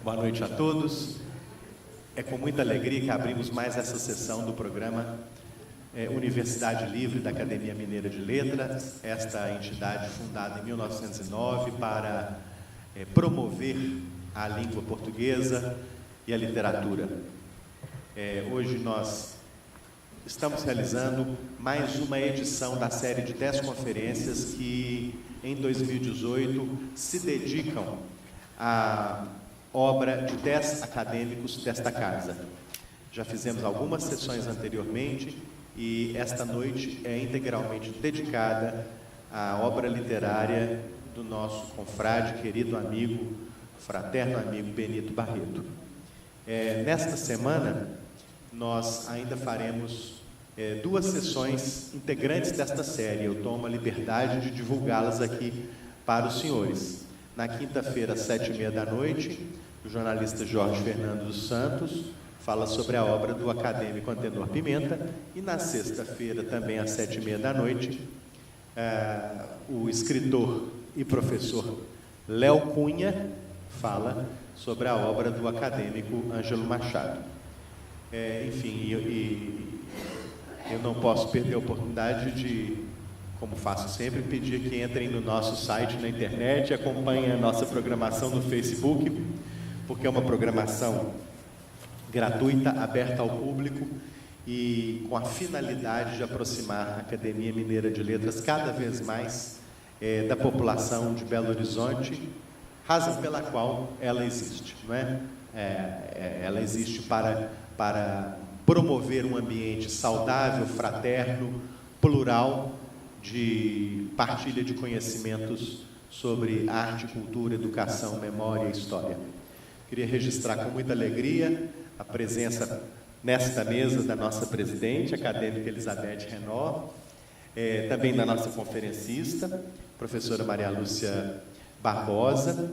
Boa noite a todos. É com muita alegria que abrimos mais essa sessão do programa Universidade Livre da Academia Mineira de Letras, esta entidade fundada em 1909 para promover a língua portuguesa e a literatura. Hoje nós estamos realizando mais uma edição da série de 10 conferências que, em 2018, se dedicam à obra de 10 acadêmicos desta casa. Já fizemos algumas sessões anteriormente e esta noite é integralmente dedicada à obra literária do nosso confrade, querido amigo, fraterno amigo Benito Barreto. Nesta semana, nós ainda faremos 2 sessões integrantes desta série. Eu tomo a liberdade de divulgá-las aqui para os senhores. Na quinta-feira, às 19h30, o jornalista Jorge Fernando dos Santos fala sobre a obra do acadêmico Antenor Pimenta, e na sexta-feira, também às 19h30, o escritor e professor Léo Cunha fala sobre a obra do acadêmico Ângelo Machado. Enfim, eu não posso perder a oportunidade de, como faço sempre, pedir que entrem no nosso site na internet, acompanhem a nossa programação no Facebook, porque é uma programação gratuita, aberta ao público e com a finalidade de aproximar a Academia Mineira de Letras cada vez mais da população de Belo Horizonte, razão pela qual ela existe, não é? Ela existe para promover um ambiente saudável, fraterno, plural, de partilha de conhecimentos sobre arte, cultura, educação, memória e história. Queria registrar com muita alegria a presença nesta mesa da nossa presidente, acadêmica Elizabeth Renaud, também da nossa conferencista, professora Maria Lúcia Barbosa,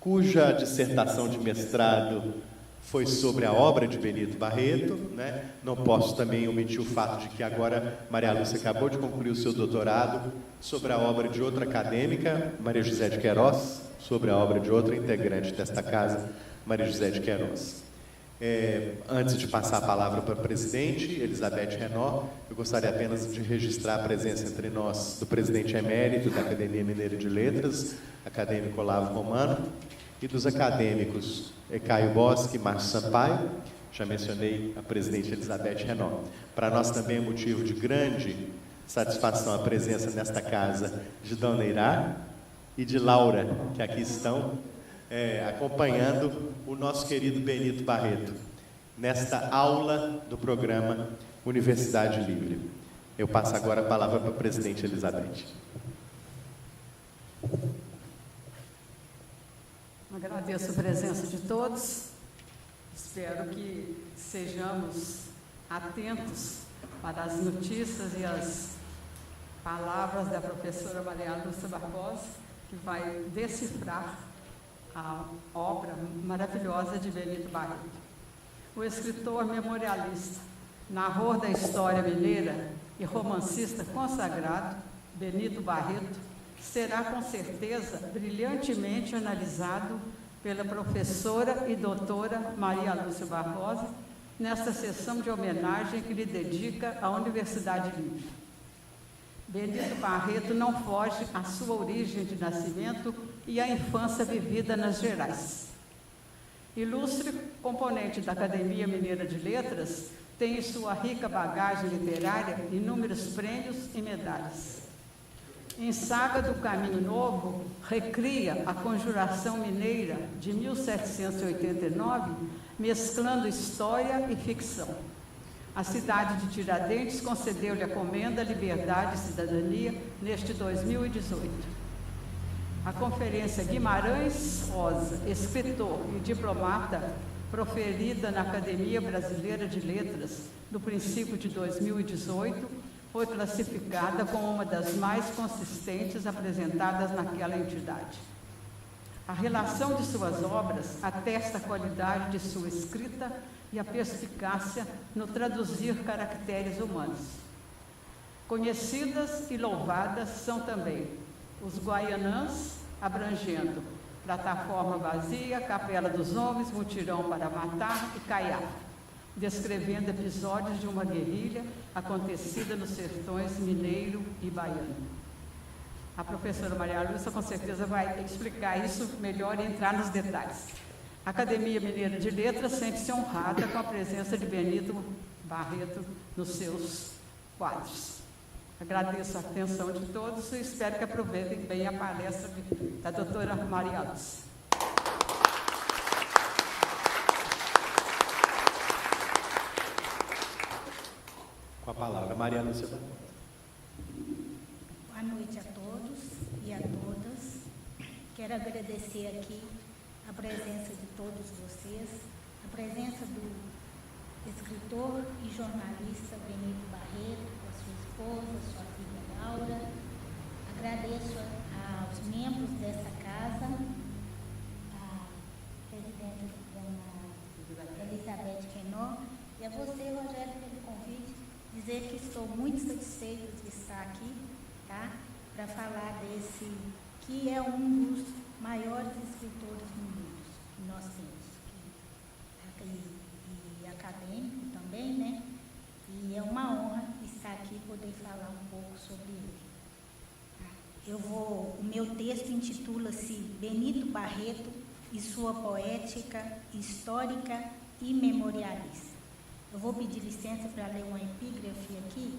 cuja dissertação de mestrado foi sobre a obra de Benito Barreto, né? Não posso também omitir o fato de que agora Maria Lúcia acabou de concluir o seu doutorado sobre a obra de outra acadêmica, Maria José de Queiroz, sobre a obra de outra integrante desta casa, Maria José de Queiroz. Antes de passar a palavra para a presidente, Elizabeth Renaud, eu gostaria apenas de registrar a presença entre nós do presidente emérito da Academia Mineira de Letras, acadêmico Olavo Romano, e dos acadêmicos Caio Bosque e Márcio Sampaio. Já mencionei a presidente Elizabeth Renaud. Para nós também é motivo de grande satisfação a presença nesta casa de Dona Irá e de Laura, que aqui estão acompanhando o nosso querido Benito Barreto, nesta aula do programa Universidade Livre. Eu passo agora a palavra para a presidente Elizabeth. Agradeço a presença de todos. Espero que sejamos atentos para as notícias e as palavras da professora Maria Lúcia Barbosa, que vai decifrar a obra maravilhosa de Benito Barreto. O escritor memorialista, narrador da história mineira e romancista consagrado, Benito Barreto, será com certeza brilhantemente analisado pela professora e doutora Maria Lúcia Barbosa nesta sessão de homenagem que lhe dedica à Universidade Livre. Benito Barreto não foge à sua origem de nascimento e à infância vivida nas Gerais. Ilustre componente da Academia Mineira de Letras, tem em sua rica bagagem literária inúmeros prêmios e medalhas. Em Saga do Caminho Novo, recria a Conjuração Mineira de 1789, mesclando história e ficção. A cidade de Tiradentes concedeu-lhe a Comenda Liberdade e Cidadania neste 2018. A conferência Guimarães Rosa, escritor e diplomata, proferida na Academia Brasileira de Letras no princípio de 2018, foi classificada como uma das mais consistentes apresentadas naquela entidade. A relação de suas obras atesta a qualidade de sua escrita e a perspicácia no traduzir caracteres humanos. Conhecidas e louvadas são também os Guaianãs, abrangendo Plataforma Vazia, Capela dos Homens, Mutirão para Matar e Caiá, descrevendo episódios de uma guerrilha acontecida nos sertões mineiro e baiano. A professora Maria Lúcia com certeza vai explicar isso melhor e entrar nos detalhes. A Academia Mineira de Letras sente-se honrada com a presença de Benito Barreto nos seus quadros. Agradeço a atenção de todos e espero que aproveitem bem a palestra da doutora Maria Lúcia. Com a palavra, Maria Lúcia. Boa noite a todos e a todas. Quero agradecer aqui a presença de todos vocês, a presença do escritor e jornalista Benito Barreto, a sua esposa, sua filha Laura. Agradeço aos membros dessa casa, a presidente Dona Elizabeth Quenó, e a você, Rogério, pelo convite, dizer que estou muito satisfeita de estar aqui, tá? Para falar desse, que é um dos maiores escritores mineiros que nós temos, e acadêmico também, né? E é uma honra estar aqui e poder falar um pouco sobre ele. O meu texto intitula-se Benito Barreto e sua poética histórica e memorialista. Eu vou pedir licença para ler uma epígrafe aqui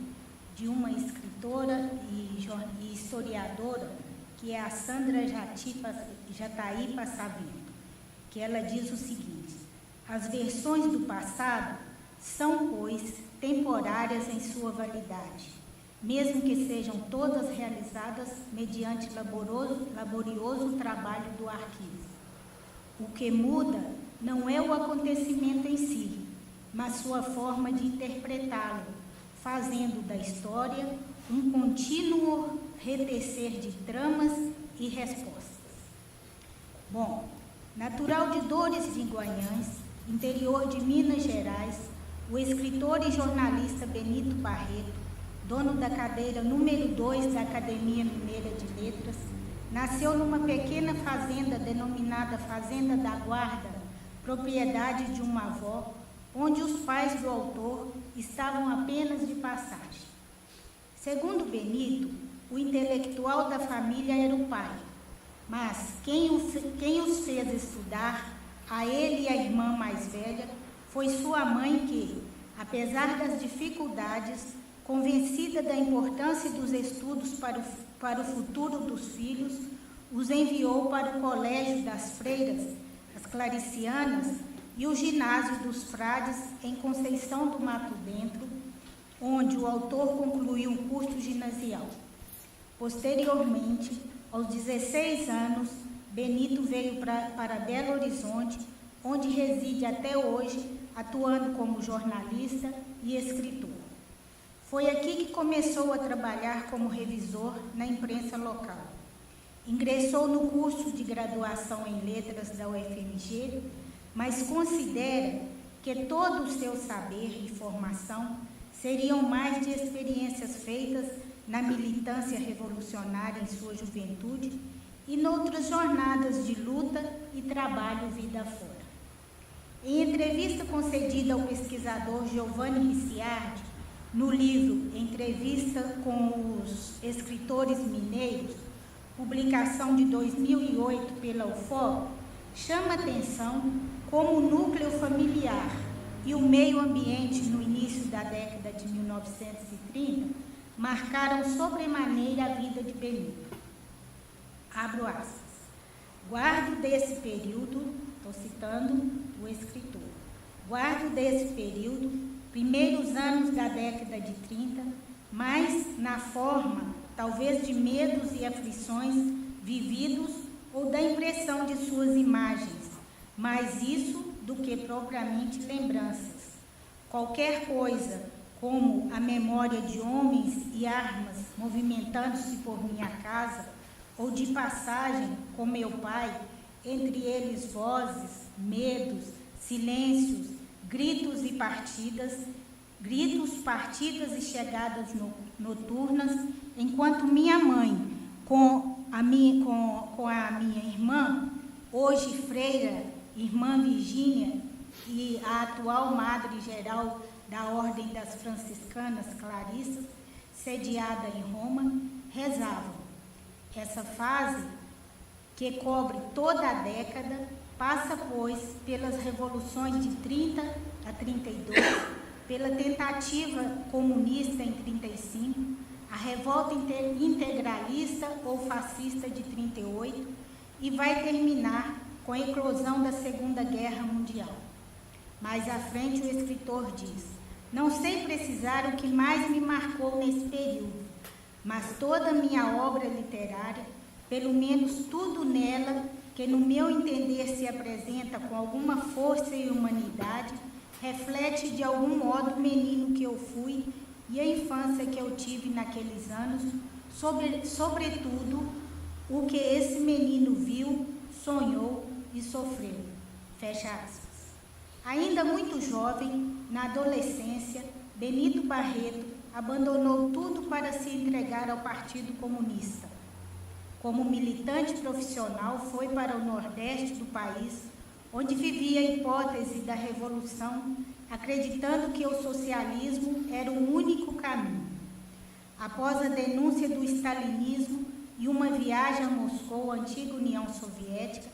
de uma escritora e historiadora, que é a Sandra Jataí Passavento, que ela diz o seguinte: as versões do passado são, pois, temporárias em sua validade, mesmo que sejam todas realizadas mediante laborioso trabalho do arquivo. O que muda não é o acontecimento em si, mas sua forma de interpretá-lo, fazendo da história um contínuo retecer de tramas e respostas. Bom, natural de Dores de Guanhães, interior de Minas Gerais, o escritor e jornalista Benito Barreto, dono da cadeira número 2 da Academia Mineira de Letras, nasceu numa pequena fazenda denominada Fazenda da Guarda, propriedade de uma avó, onde os pais do autor estavam apenas de passagem. Segundo Benito, o intelectual da família era o pai, mas quem os fez estudar, a ele e a irmã mais velha, foi sua mãe que, apesar das dificuldades, convencida da importância dos estudos para o futuro dos filhos, os enviou para o Colégio das Freiras, as Claricianas, e o Ginásio dos Frades, em Conceição do Mato Dentro, onde o autor concluiu um curso ginasial. Posteriormente, aos 16 anos, Benito veio para Belo Horizonte, onde reside até hoje, atuando como jornalista e escritor. Foi aqui que começou a trabalhar como revisor na imprensa local. Ingressou no curso de graduação em letras da UFMG, mas considera que todo o seu saber e formação seriam mais de experiências feitas na militância revolucionária em sua juventude e noutras jornadas de luta e trabalho vida fora. Em entrevista concedida ao pesquisador Giovanni Ricciardi, no livro Entrevista com os Escritores Mineiros, publicação de 2008 pela UFOP, chama atenção como o núcleo familiar e o meio ambiente no início da década de 1930 marcaram sobremaneira a vida de Benito. Abro aspas. Guardo desse período, estou citando o escritor, guardo desse período, primeiros anos da década de 30, mais na forma, talvez, de medos e aflições vividos ou da impressão de suas imagens, mais isso do que propriamente lembranças. Qualquer coisa, como a memória de homens e armas movimentando-se por minha casa, ou de passagem com meu pai, entre eles vozes, medos, silêncios, gritos, partidas e chegadas noturnas, enquanto minha mãe, com a minha irmã, hoje freira, irmã Virgínia e a atual madre-geral da Ordem das Franciscanas Clarissas, sediada em Roma, rezavam: essa fase, que cobre toda a década, passa, pois, pelas revoluções de 30 a 32, pela tentativa comunista em 35, a revolta integralista ou fascista de 38 e vai terminar com a eclosão da Segunda Guerra Mundial. Mais à frente o escritor diz: não sei precisar o que mais me marcou nesse período, mas toda a minha obra literária, pelo menos tudo nela, que no meu entender se apresenta com alguma força e humanidade, reflete de algum modo o menino que eu fui e a infância que eu tive naqueles anos, sobretudo o que esse menino viu, sonhou e sofreu. Fecha aspas. Ainda muito jovem, na adolescência, Benito Barreto abandonou tudo para se entregar ao Partido Comunista. Como militante profissional, foi para o nordeste do país, onde vivia a hipótese da revolução, acreditando que o socialismo era o único caminho. Após a denúncia do stalinismo e uma viagem a Moscou, antiga União Soviética,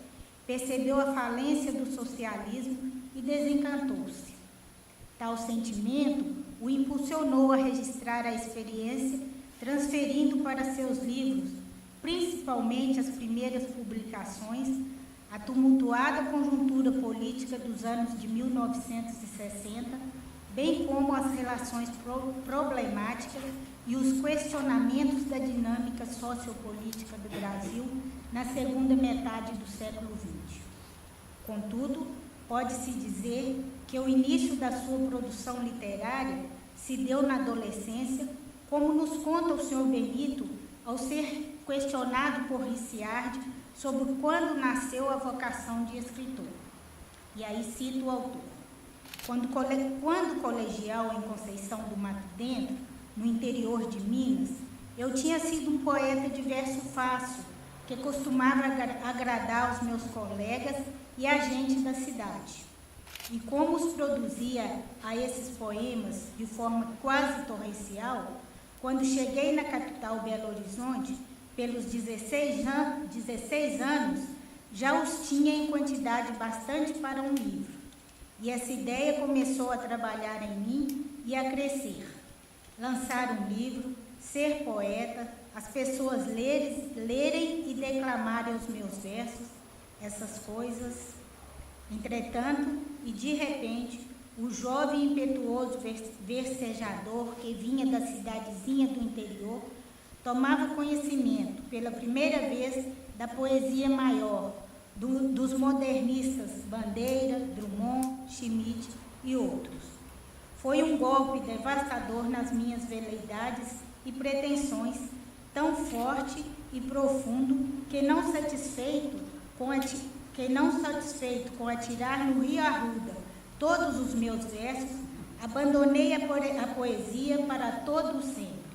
percebeu a falência do socialismo e desencantou-se. Tal sentimento o impulsionou a registrar a experiência, transferindo para seus livros, principalmente as primeiras publicações, a tumultuada conjuntura política dos anos de 1960, bem como as relações problemáticas e os questionamentos da dinâmica sociopolítica do Brasil na segunda metade do século XX. Contudo, pode-se dizer que o início da sua produção literária se deu na adolescência, como nos conta o Sr. Benito, ao ser questionado por Ricciardi sobre quando nasceu a vocação de escritor. E aí cito o autor. Quando colegial em Conceição do Mato Dentro, no interior de Minas, eu tinha sido um poeta de verso fácil, que costumava agradar aos meus colegas e a gente da cidade. E como os produzia a esses poemas de forma quase torrencial, quando cheguei na capital Belo Horizonte, pelos 16 anos, já os tinha em quantidade bastante para um livro. E essa ideia começou a trabalhar em mim e a crescer. Lançar um livro, ser poeta, as pessoas lerem e declamarem os meus versos, essas coisas. Entretanto, e de repente, o jovem impetuoso versejador que vinha da cidadezinha do interior tomava conhecimento, pela primeira vez, da poesia maior, dos modernistas Bandeira, Drummond, Schmidt e outros. Foi um golpe devastador nas minhas veleidades e pretensões, tão forte e profundo que não satisfeito com atirar no Rio Arruda todos os meus versos, abandonei a poesia para todo o sempre.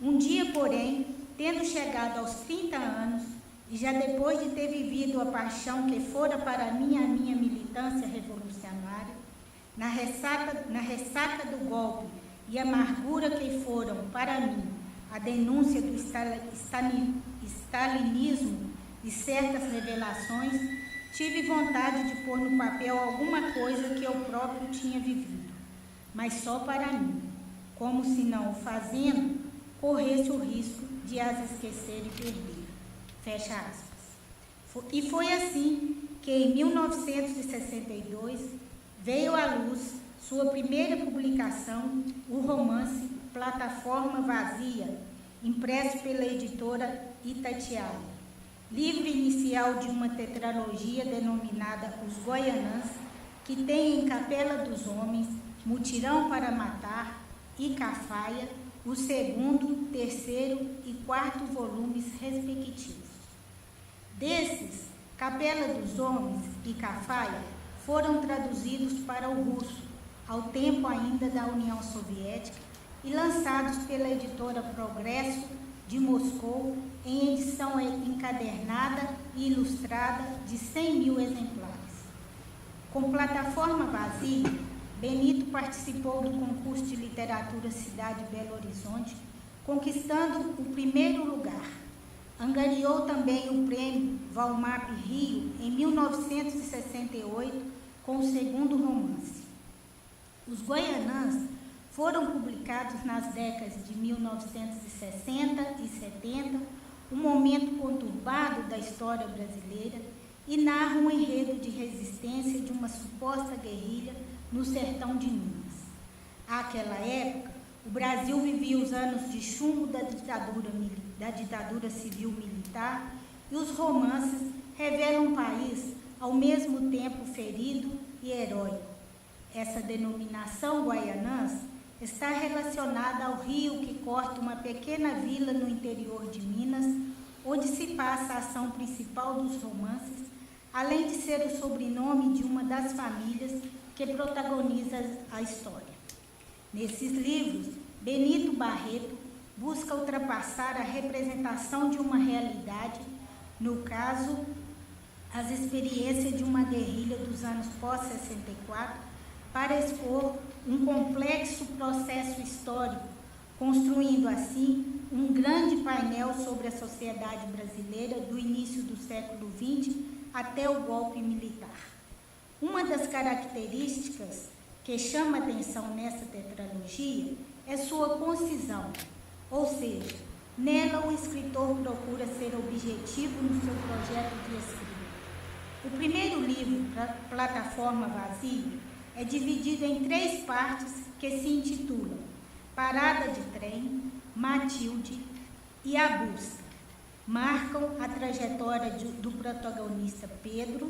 Um dia, porém, tendo chegado aos 30 anos, e já depois de ter vivido a paixão que fora para mim a minha militância revolucionária, na ressaca do golpe e a amargura que foram para mim a denúncia do stalinismo e certas revelações, tive vontade de pôr no papel alguma coisa que eu próprio tinha vivido, mas só para mim, como se não o fazendo, corresse o risco de as esquecer e perder. Fecha aspas. E foi assim que, em 1962, veio à luz sua primeira publicação, o romance Plataforma Vazia, impresso pela editora Itatiaia, livro inicial de uma tetralogia denominada Os Goianãs, que tem em Capela dos Homens, Mutirão para Matar e Cafaia, o segundo, terceiro e quarto volumes respectivos. Desses, Capela dos Homens e Cafaia foram traduzidos para o russo, ao tempo ainda da União Soviética, e lançados pela editora Progresso de Moscou em edição encadernada e ilustrada de 100.000 exemplares. Com plataforma vazia, Benito participou do concurso de literatura Cidade Belo Horizonte, conquistando o primeiro lugar. Angariou também o prêmio Valmap Rio em 1968 com o segundo romance. Os Guaianãs foram publicados nas décadas de 1960 e 70, um momento conturbado da história brasileira, e narram um enredo de resistência de uma suposta guerrilha no sertão de Minas. Àquela época, o Brasil vivia os anos de chumbo da ditadura civil-militar, e os romances revelam um país ao mesmo tempo ferido e heróico. Essa denominação Guaianãs está relacionada ao rio que corta uma pequena vila no interior de Minas, onde se passa a ação principal dos romances, além de ser o sobrenome de uma das famílias que protagoniza a história. Nesses livros, Benito Barreto busca ultrapassar a representação de uma realidade, no caso, as experiências de uma guerrilha dos anos pós-64, para expor um complexo processo histórico, construindo assim um grande painel sobre a sociedade brasileira do início do século XX até o golpe militar. Uma das características que chama atenção nessa tetralogia é sua concisão, ou seja, nela o escritor procura ser objetivo no seu projeto de escrita. O primeiro livro, Plataforma Vazia, é dividido em 3 partes que se intitulam Parada de Trem, Matilde e A Busca. Marcam a trajetória do protagonista Pedro,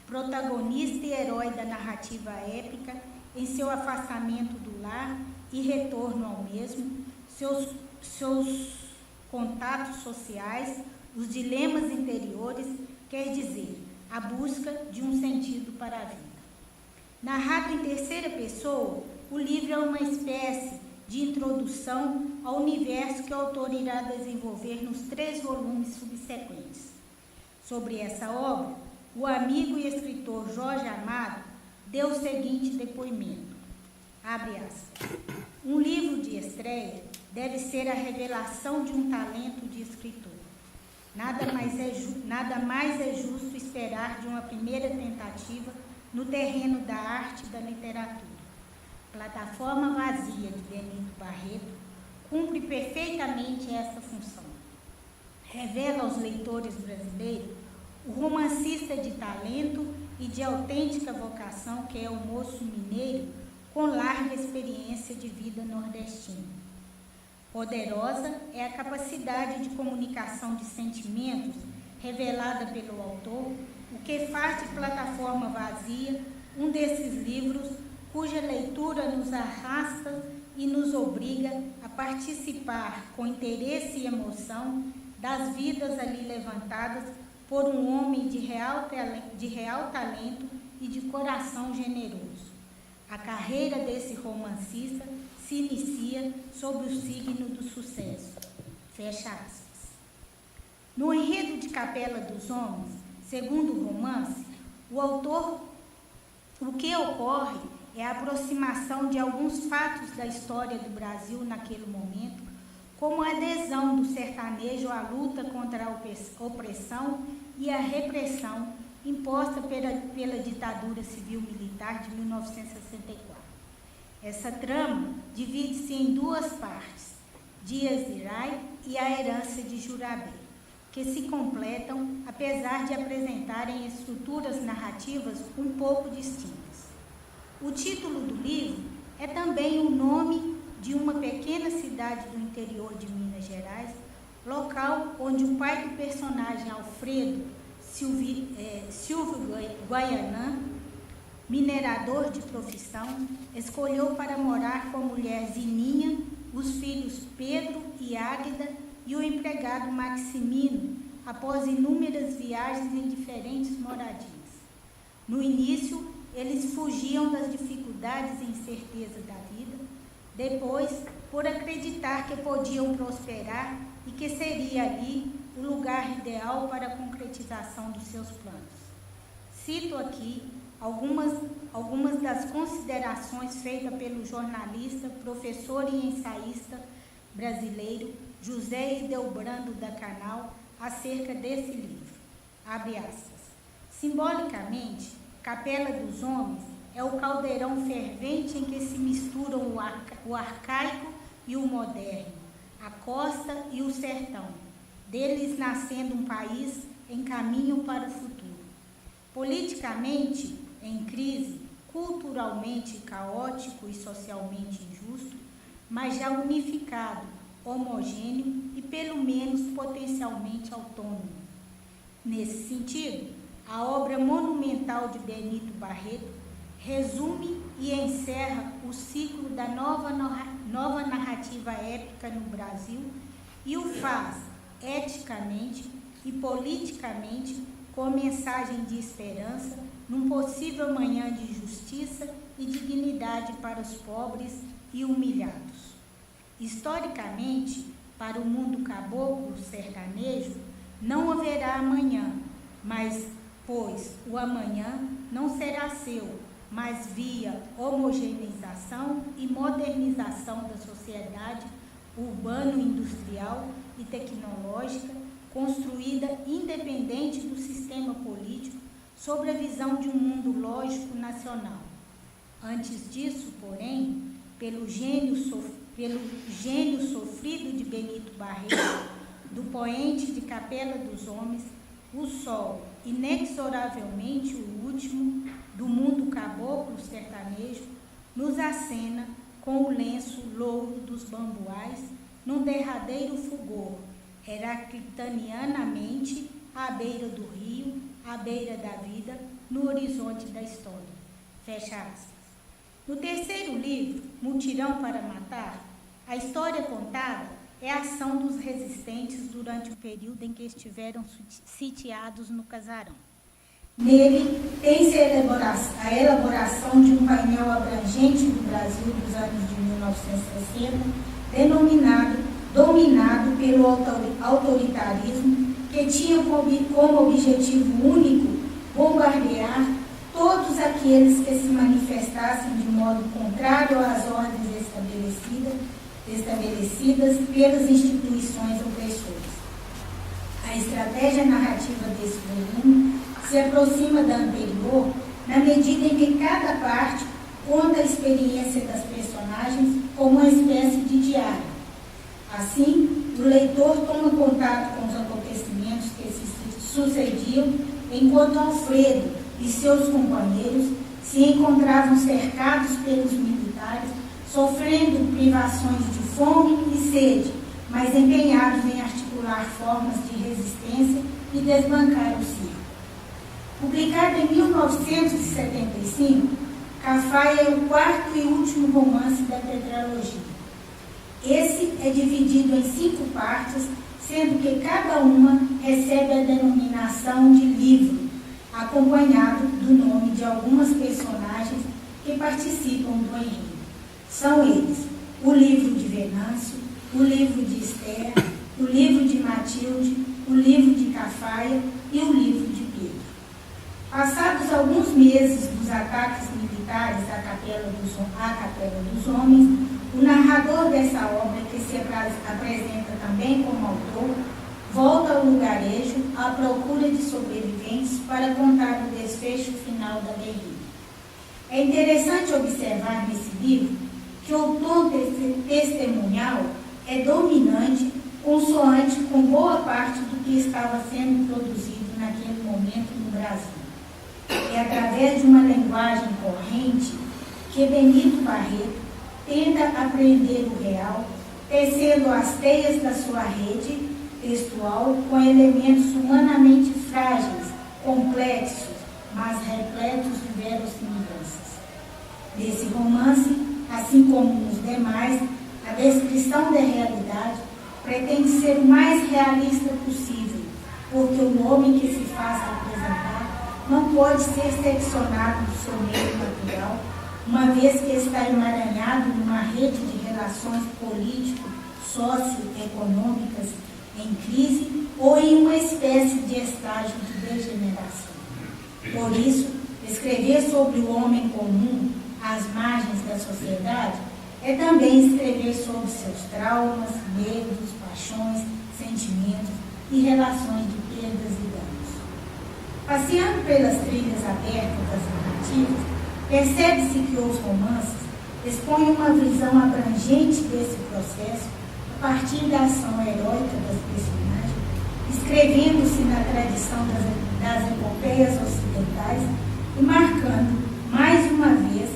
protagonista e herói da narrativa épica, em seu afastamento do lar e retorno ao mesmo, seus contatos sociais, os dilemas interiores, quer dizer, a busca de um sentido para a vida. Narrado em terceira pessoa, o livro é uma espécie de introdução ao universo que o autor irá desenvolver nos 3 volumes subsequentes. Sobre essa obra, o amigo e escritor Jorge Amado deu o seguinte depoimento, abre aspas, um livro de estreia deve ser a revelação de um talento de escritor. Nada mais é justo esperar de uma primeira tentativa no terreno da arte e da literatura. Plataforma Vazia, de Benito Barreto, cumpre perfeitamente essa função. Revela aos leitores brasileiros o romancista de talento e de autêntica vocação que é o moço mineiro com larga experiência de vida nordestina. Poderosa é a capacidade de comunicação de sentimentos revelada pelo autor, o que faz de Plataforma Vazia um desses livros cuja leitura nos arrasta e nos obriga a participar com interesse e emoção das vidas ali levantadas por um homem de real talento e de coração generoso. A carreira desse romancista se inicia sob o signo do sucesso. Fecha aspas. No enredo de Capela dos Homens, segundo o romance, o que ocorre é a aproximação de alguns fatos da história do Brasil naquele momento, como a adesão do sertanejo à luta contra a opressão e a repressão imposta pela ditadura civil-militar de 1964. Essa trama divide-se em 2 partes, Dias de Iraí e a herança de Jurabé, que se completam, apesar de apresentarem estruturas narrativas um pouco distintas. O título do livro é também o nome de uma pequena cidade do interior de Minas Gerais, local onde o pai do personagem Alfredo Silvio Guaianã, minerador de profissão, escolheu para morar com a mulher Zininha, os filhos Pedro e Águida e o empregado Maximino, após inúmeras viagens em diferentes moradias. No início, eles fugiam das dificuldades e incertezas da vida. Depois, por acreditar que podiam prosperar e que seria ali o lugar ideal para a concretização dos seus planos. Cito aqui algumas das considerações feitas pelo jornalista, professor e ensaísta brasileiro José Hildebrando da Canal acerca desse livro. Abre aspas. Simbolicamente, Capela dos Homens é o caldeirão fervente em que se misturam o arcaico e o moderno, a costa e o sertão, deles nascendo um país em caminho para o futuro. Politicamente em crise, culturalmente caótico e socialmente injusto, mas já unificado, homogêneo e pelo menos potencialmente autônomo. Nesse sentido, a obra monumental de Benito Barreto resume e encerra o ciclo da nova narrativa épica no Brasil e o faz eticamente e politicamente com mensagem de esperança num possível amanhã de justiça e dignidade para os pobres e humilhados. Historicamente, para o mundo caboclo sertanejo, não haverá amanhã, pois o amanhã não será seu, mas via homogeneização e modernização da sociedade urbano-industrial e tecnológica, construída independente do sistema político, sobre a visão de um mundo lógico nacional. Antes disso, porém, pelo gênio sofrido de Benito Barreto, do poente de Capela dos Homens, o sol, inexoravelmente o último do mundo caboclo sertanejo, nos acena com o lenço louro dos bambuás, num derradeiro fulgor, heraclitanianamente, à beira do rio, à beira da vida, no horizonte da história. Fecha aspas. No terceiro livro, Mutirão para Matar, a história contada é a ação dos resistentes durante o período em que estiveram sitiados no casarão. Nele, tem-se a elaboração de um painel abrangente do Brasil dos anos de 1960, dominado pelo autoritarismo, que tinha como objetivo único bombardear todos aqueles que se manifestassem de modo contrário às ordens estabelecidas pelas instituições opressoras. A estratégia narrativa desse volume se aproxima da anterior na medida em que cada parte conta a experiência das personagens como uma espécie de diário. Assim, o leitor toma contato com os acontecimentos que se sucediam enquanto Alfredo e seus companheiros se encontravam cercados pelos militares, sofrendo privações de fome e sede, mas empenhados em articular formas de resistência e desbancar o circo. Publicado em 1975, Cafaia é o quarto e último romance da tetralogia. Esse é dividido em 5 partes, sendo que cada uma recebe a denominação de livro, acompanhado do nome de algumas personagens que participam do enredo. São eles: o livro de Venâncio, o livro de Esther, o livro de Matilde, o livro de Cafaia e o livro de Pedro. Passados alguns meses dos ataques militares à Capela dos Homens, o narrador dessa obra, que se apresenta também como autor, volta ao lugarejo à procura de sobreviventes para contar o desfecho final da guerrilha. É interessante observar nesse livro que o tom testemunhal é dominante, consoante com boa parte do que estava sendo produzido naquele momento no Brasil. É através de uma linguagem corrente que Benito Barreto tenta apreender o real, tecendo as teias da sua rede textual com elementos humanamente frágeis, complexos, mas repletos de verossimilhanças. Nesse romance, assim como nos demais, a descrição da realidade pretende ser o mais realista possível, porque o homem que se faz representar não pode ser seccionado do seu meio natural, uma vez que está emaranhado numa rede de relações relações político-socioeconômicas em crise ou em uma espécie de estágio de degeneração. Por isso, escrever sobre o homem comum às margens da sociedade é também escrever sobre seus traumas, medos, paixões, sentimentos e relações de perdas e danos. Passeando pelas trilhas abertas das narrativas, percebe-se que os romances expõem uma visão abrangente desse processo a partir da ação heróica das personagens, escrevendo-se na tradição das epopeias ocidentais e marcando, mais uma vez,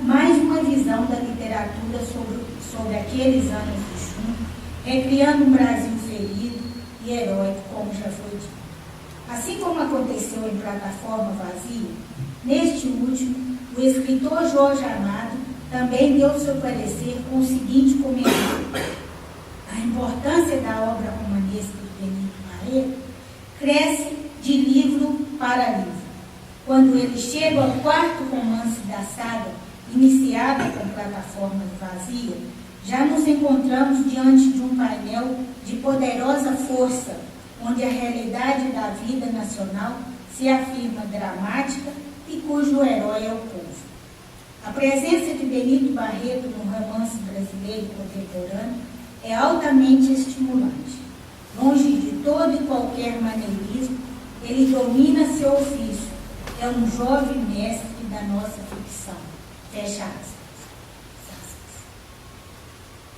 mais uma visão da literatura sobre aqueles anos de chumbo, recriando um Brasil ferido e heróico, como já foi dito. Assim como aconteceu em Plataforma Vazia, neste último, o escritor Jorge Amado também deu seu parecer com o seguinte comentário: a importância da obra romanesca de Benito Barreto cresce de livro para livro. Quando ele chega ao quarto romance da saga, iniciada com Plataforma Vazia, já nos encontramos diante de um painel de poderosa força, onde a realidade da vida nacional se afirma dramática e cujo herói é o povo. A presença de Benito Barreto no romance brasileiro contemporâneo é altamente estimulante. Longe de todo e qualquer maneirismo, ele domina seu ofício, é um jovem mestre da nossa ficção. Fecha aspas.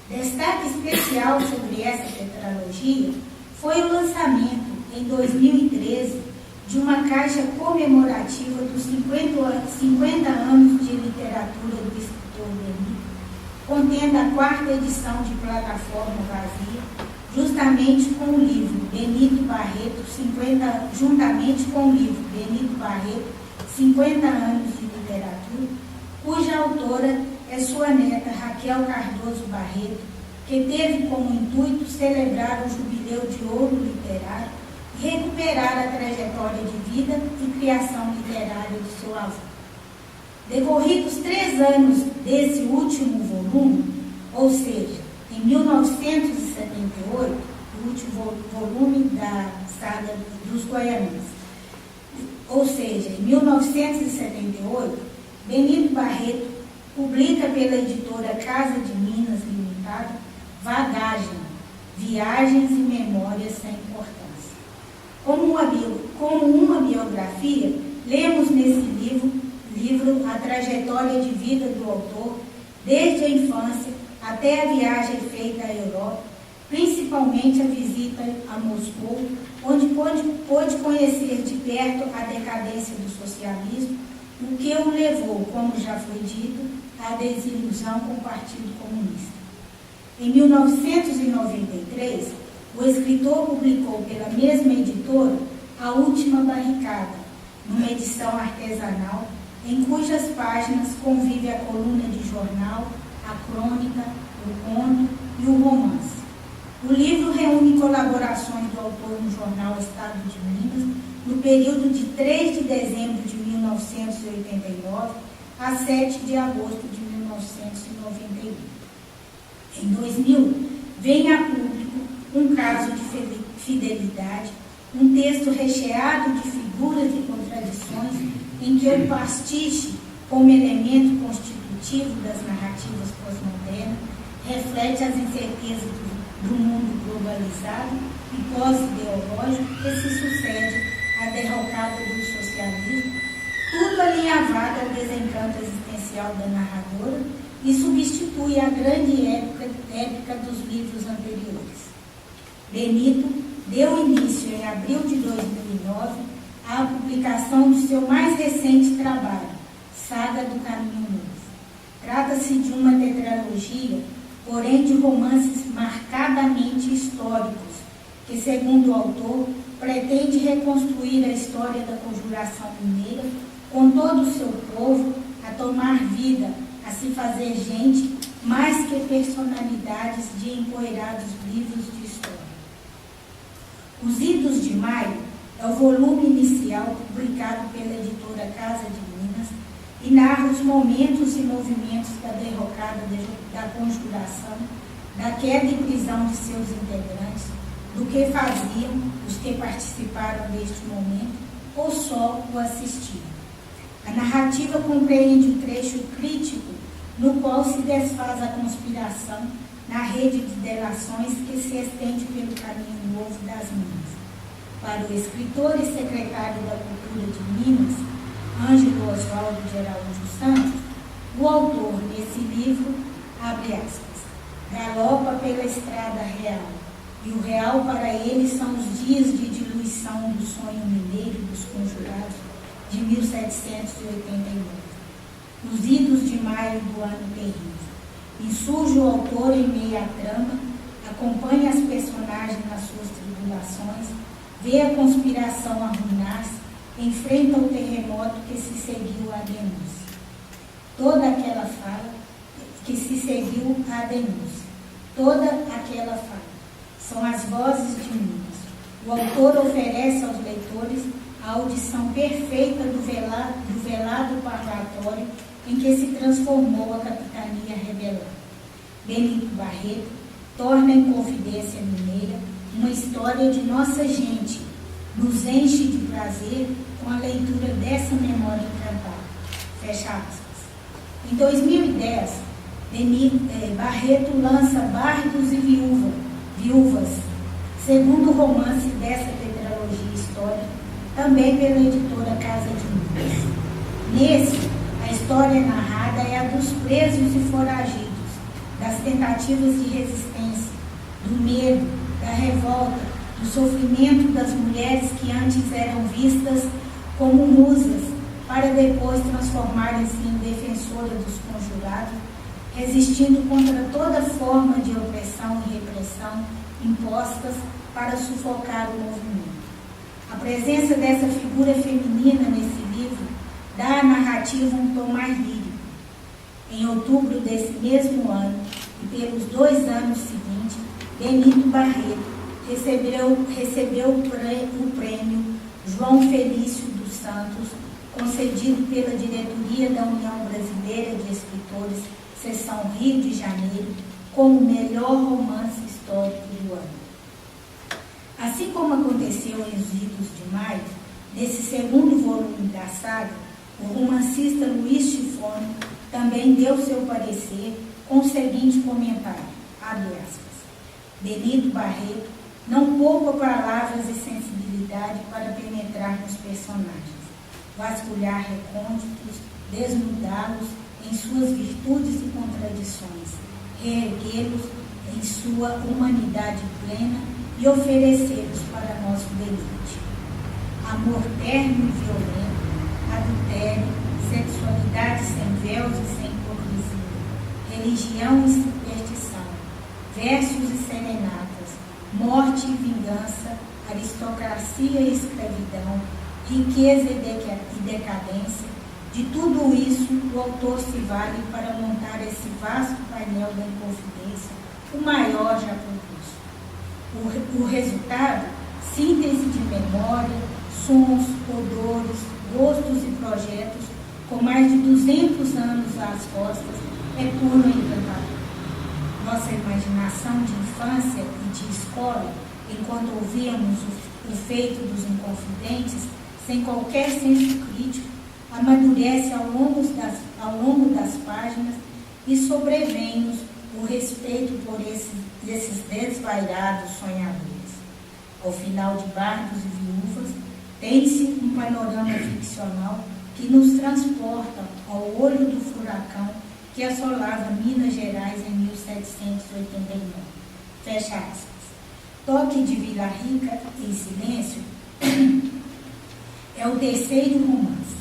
Destaque especial sobre essa tetralogia foi o lançamento, em 2013, de uma caixa comemorativa dos 50 anos de literatura do escritor Benito, contendo a quarta edição de Plataforma Vazia, justamente com o livro Benito Barreto, 50 anos de literatura, cuja autora é sua neta Raquel Cardoso Barreto, que teve como intuito celebrar o jubileu de ouro literário e recuperar a trajetória de vida e criação literária de seu avô. Decorridos 3 anos desse último volume, ou seja, em 1978, o último volume da saga dos Goianos, ou seja, em 1978, Benito Barreto publica pela editora Casa de Minas Limitada Vagagem, Viagens e Memórias Sem Importância. Como uma biografia, lemos nesse livro a trajetória de vida do autor, desde a infância até a viagem feita à Europa, principalmente a visita a Moscou, onde pôde conhecer de perto a decadência do socialismo, o que o levou, como já foi dito, à desilusão com o Partido Comunista. Em 1993, o escritor publicou pela mesma editora A Última Barricada, numa edição artesanal, em cujas páginas convive a coluna de jornal, a crônica, o conto e o romance. O livro reúne colaborações do autor no jornal Estado de Minas, no período de 3 de dezembro de 1989 a 7 de agosto de 1991. Em 2000, vem a público Um Caso de Fidelidade, um texto recheado de figuras e contradições, em que o pastiche, como elemento constitutivo das narrativas pós-modernas, reflete as incertezas do mundo globalizado e pós-ideológico que se sucede à derrocada do socialismo, tudo alinhavado ao desencanto existencial da narradora e substitui a grande épica dos livros anteriores. Benito deu início, em abril de 2009, à publicação do seu mais recente trabalho, Saga do Caminho Novo. Trata-se de uma tetralogia, porém de romances marcadamente históricos, que, segundo o autor, pretende reconstruir a história da conjuração mineira com todo o seu povo a tomar vida, a se fazer gente, mais que personalidades de empoeirados livros de história. Os Idos de Maio é o volume inicial publicado pela editora Casa de Minas, e narra os momentos e movimentos da derrocada da conjuração, da queda e prisão de seus integrantes, do que faziam os que participaram deste momento ou só o assistiam. A narrativa compreende um trecho crítico no qual se desfaz a conspiração na rede de delações que se estende pelo caminho novo das Minas. Para o escritor e secretário da Cultura de Minas, Ângelo Oswaldo de Araújo Santos, o autor desse livro, abre aspas, galopa pela estrada real, e o real para ele são os dias de diluição do sonho mineiro dos conjurados de 1789, os idos de maio do ano terrível. Insurge o autor em meio à trama, acompanha as personagens nas suas tribulações, vê a conspiração arruinar-se, enfrenta o terremoto que se seguiu à denúncia. Toda aquela fala que se seguiu à denúncia, toda aquela fala, são as vozes de Minas. O autor oferece aos leitores a audição perfeita do velado parlatório em que se transformou a capitania rebelada. Benito Barreto torna em Confidência Mineira uma história de nossa gente, nos enche de prazer com a leitura dessa memória encantada. Fecha aspas. Em 2010, Barreto lança Bardos e Viúvas, segundo romance dessa tetralogia histórica, também pela editora Casa de Minas. Nesse, a história narrada é a dos presos e foragidos, das tentativas de resistência, do medo, da revolta, do sofrimento das mulheres que antes eram vistas como musas, para depois transformarem-se em defensora dos conjurados, resistindo contra toda forma de opressão e repressão impostas para sufocar o movimento. A presença dessa figura feminina nesse livro dá à narrativa um tom mais lírico. Em outubro desse mesmo ano, e pelos 2 anos seguintes, Benito Barreto recebeu o prêmio João Felício dos Santos, concedido pela diretoria da União Brasileira de Escritores, seção Rio de Janeiro, como o melhor romance histórico do ano. Assim como aconteceu em Os Idos de Maio, nesse segundo volume da saga, o romancista Luiz Tifone também deu seu parecer com o seguinte comentário, abre aspas, Benito Barreto não poupa palavras e sensibilidade para penetrar nos personagens, vasculhar recônditos, desnudá-los em suas virtudes e contradições, reerguê-los em sua humanidade plena e oferecê-los para nosso deleite. Amor terno e violento, adultério, sexualidade sem véus e sem hipocrisia, religião e superstição, versos e serenatas, morte e vingança, aristocracia e escravidão, riqueza e decadência, de tudo isso o autor se vale para montar esse vasto painel da Inconfidência, o maior já proposto. O resultado, síntese de memória, sons, odores, gostos e projetos, com mais de 200 anos às costas, é puro encantador. Nossa imaginação de infância e de escola, enquanto ouvíamos o feito dos Inconfidentes, sem qualquer senso crítico, amadurece ao longo das páginas e sobrevém-nos o respeito por esses desvairados sonhadores. Ao final de Bardos e Viúvas, tem-se um panorama ficcional que nos transporta ao olho do furacão que assolava Minas Gerais em 1789. Fecha aspas. Toque de Vila Rica em Silêncio é o terceiro romance.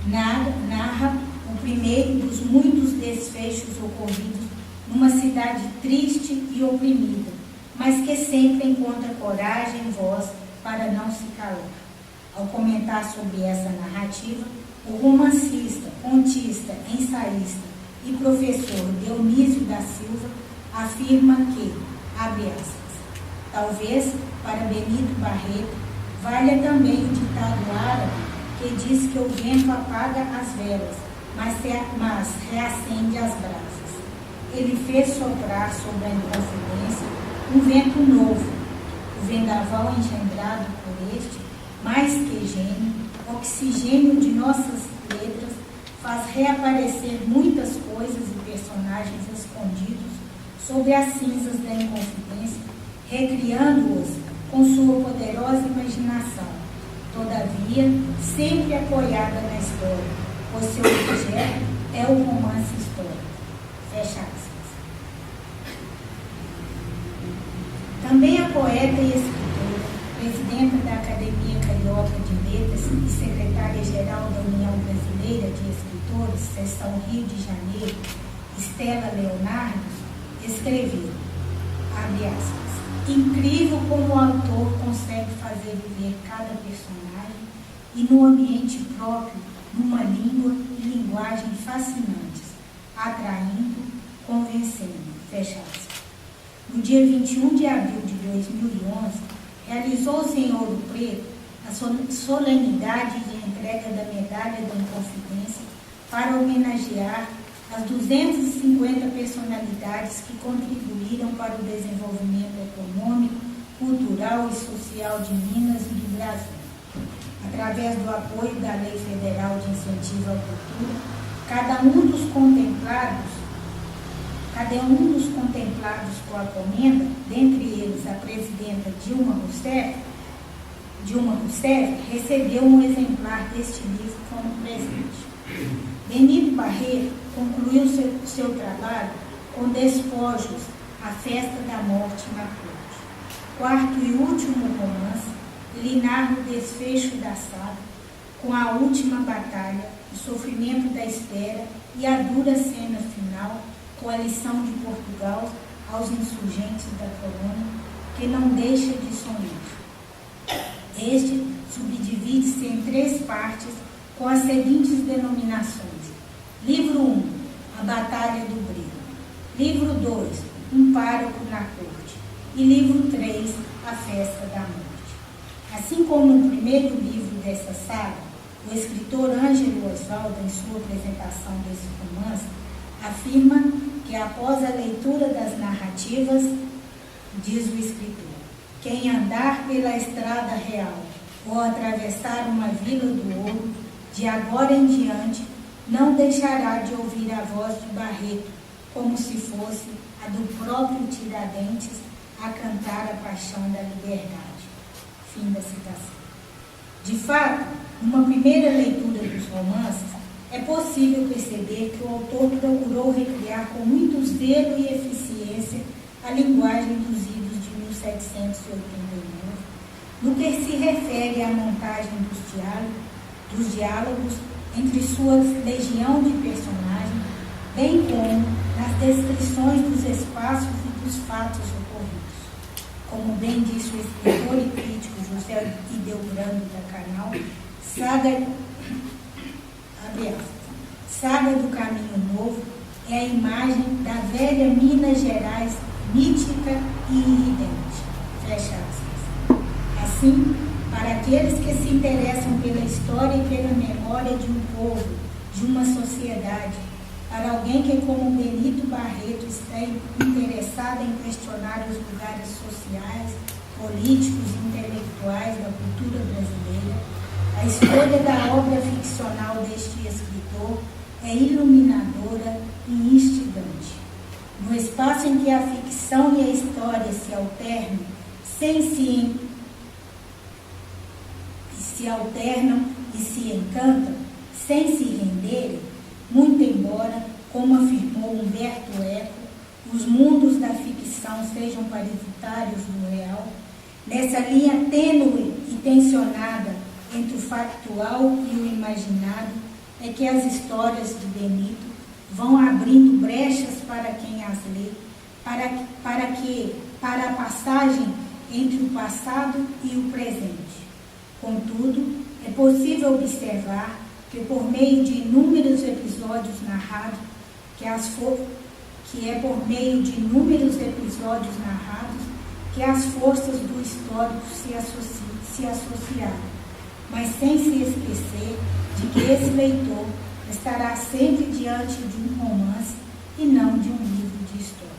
Narra o primeiro dos muitos desfechos ocorridos numa cidade triste e oprimida, mas que sempre encontra coragem e voz para não se calar. Ao comentar sobre essa narrativa, o romancista, contista, ensaísta e professor Dionísio da Silva afirma que, abre aspas, talvez para Benito Barreto valha também o ditado árabe que diz que o vento apaga as velas, mas reacende as brasas. Ele fez soprar sobre a Inconfidência um vento novo, o vendaval engendrado por este, mais que gênio, oxigênio de nossas letras, faz reaparecer muitas coisas e personagens escondidos sobre as cinzas da Inconfidência, recriando-os com sua poderosa imaginação, todavia sempre apoiada na história, pois seu objeto é o romance histórico. Fecha aspas. Também a poeta e escritora, presidenta da Academia Carioca de Letras e secretária-geral da União Brasileira de Escritores, Seção Rio de Janeiro, Estela Leonardo, escreveu, abre aspas, incrível como o autor consegue fazer viver cada personagem e no ambiente próprio, numa língua e linguagem fascinantes, atraindo, convencendo, fecha aspas. No dia 21 de abril de 2011, realizou-se em Ouro Preto a solenidade de entrega da Medalha da Inconfidência para homenagear as 250 personalidades que contribuíram para o desenvolvimento econômico, cultural e social de Minas e do Brasil. Através do apoio da Lei Federal de Incentivo à Cultura, cada um dos contemplados com a comenda, dentre eles a presidenta Dilma Rousseff, recebeu um exemplar deste livro como presente. Benito Barreto concluiu seu trabalho com Despojos, a Festa da Morte na Corte. Quarto e último romance, ele narra o desfecho da saga, com a última batalha, o sofrimento da espera e a dura cena final, com a lição de Portugal aos insurgentes da colônia, que não deixa de sonhar. Este subdivide-se em 3 partes, com as seguintes denominações. Livro 1, a Batalha do Breu. Livro 2, um pároco na corte. E livro 3, a Festa da Morte. Assim como no primeiro livro dessa saga, o escritor Ângelo Osvaldo, em sua apresentação desse romance, afirma que após a leitura das narrativas, diz o escritor, quem andar pela estrada real ou atravessar uma vila do ouro, de agora em diante, não deixará de ouvir a voz de Barreto, como se fosse a do próprio Tiradentes a cantar a paixão da liberdade. Fim da citação. De fato, numa primeira leitura dos romances, é possível perceber que o autor procurou recriar com muito zelo e eficiência a linguagem dos idos de 1789, no que se refere à montagem dos diálogos entre sua legião de personagens, bem como nas descrições dos espaços e dos fatos ocorridos. Como bem disse o escritor e crítico José Ildebrando da Canal, Saga do Caminho Novo é a imagem da velha Minas Gerais mítica e irridente. Fecha aspas. Assim, para aqueles que se interessam pela história e pela memória de um povo, de uma sociedade, para alguém que, como Benito Barreto, está interessado em questionar os lugares sociais, políticos e intelectuais da cultura brasileira, a escolha da obra ficcional deste escritor é iluminadora e instigante. No espaço em que a ficção e a história se alternam e se encantam, sem se renderem, muito embora, como afirmou Humberto Eco, os mundos da ficção sejam parasitários do real, nessa linha tênue e tensionada entre o factual e o imaginado, é que as histórias de Benito vão abrindo brechas para quem as lê, para a passagem entre o passado e o presente. Contudo, é possível observar que por meio de inúmeros episódios narrados, que as forças do histórico se associaram, mas sem se esquecer de que esse leitor estará sempre diante de um romance e não de um livro de história.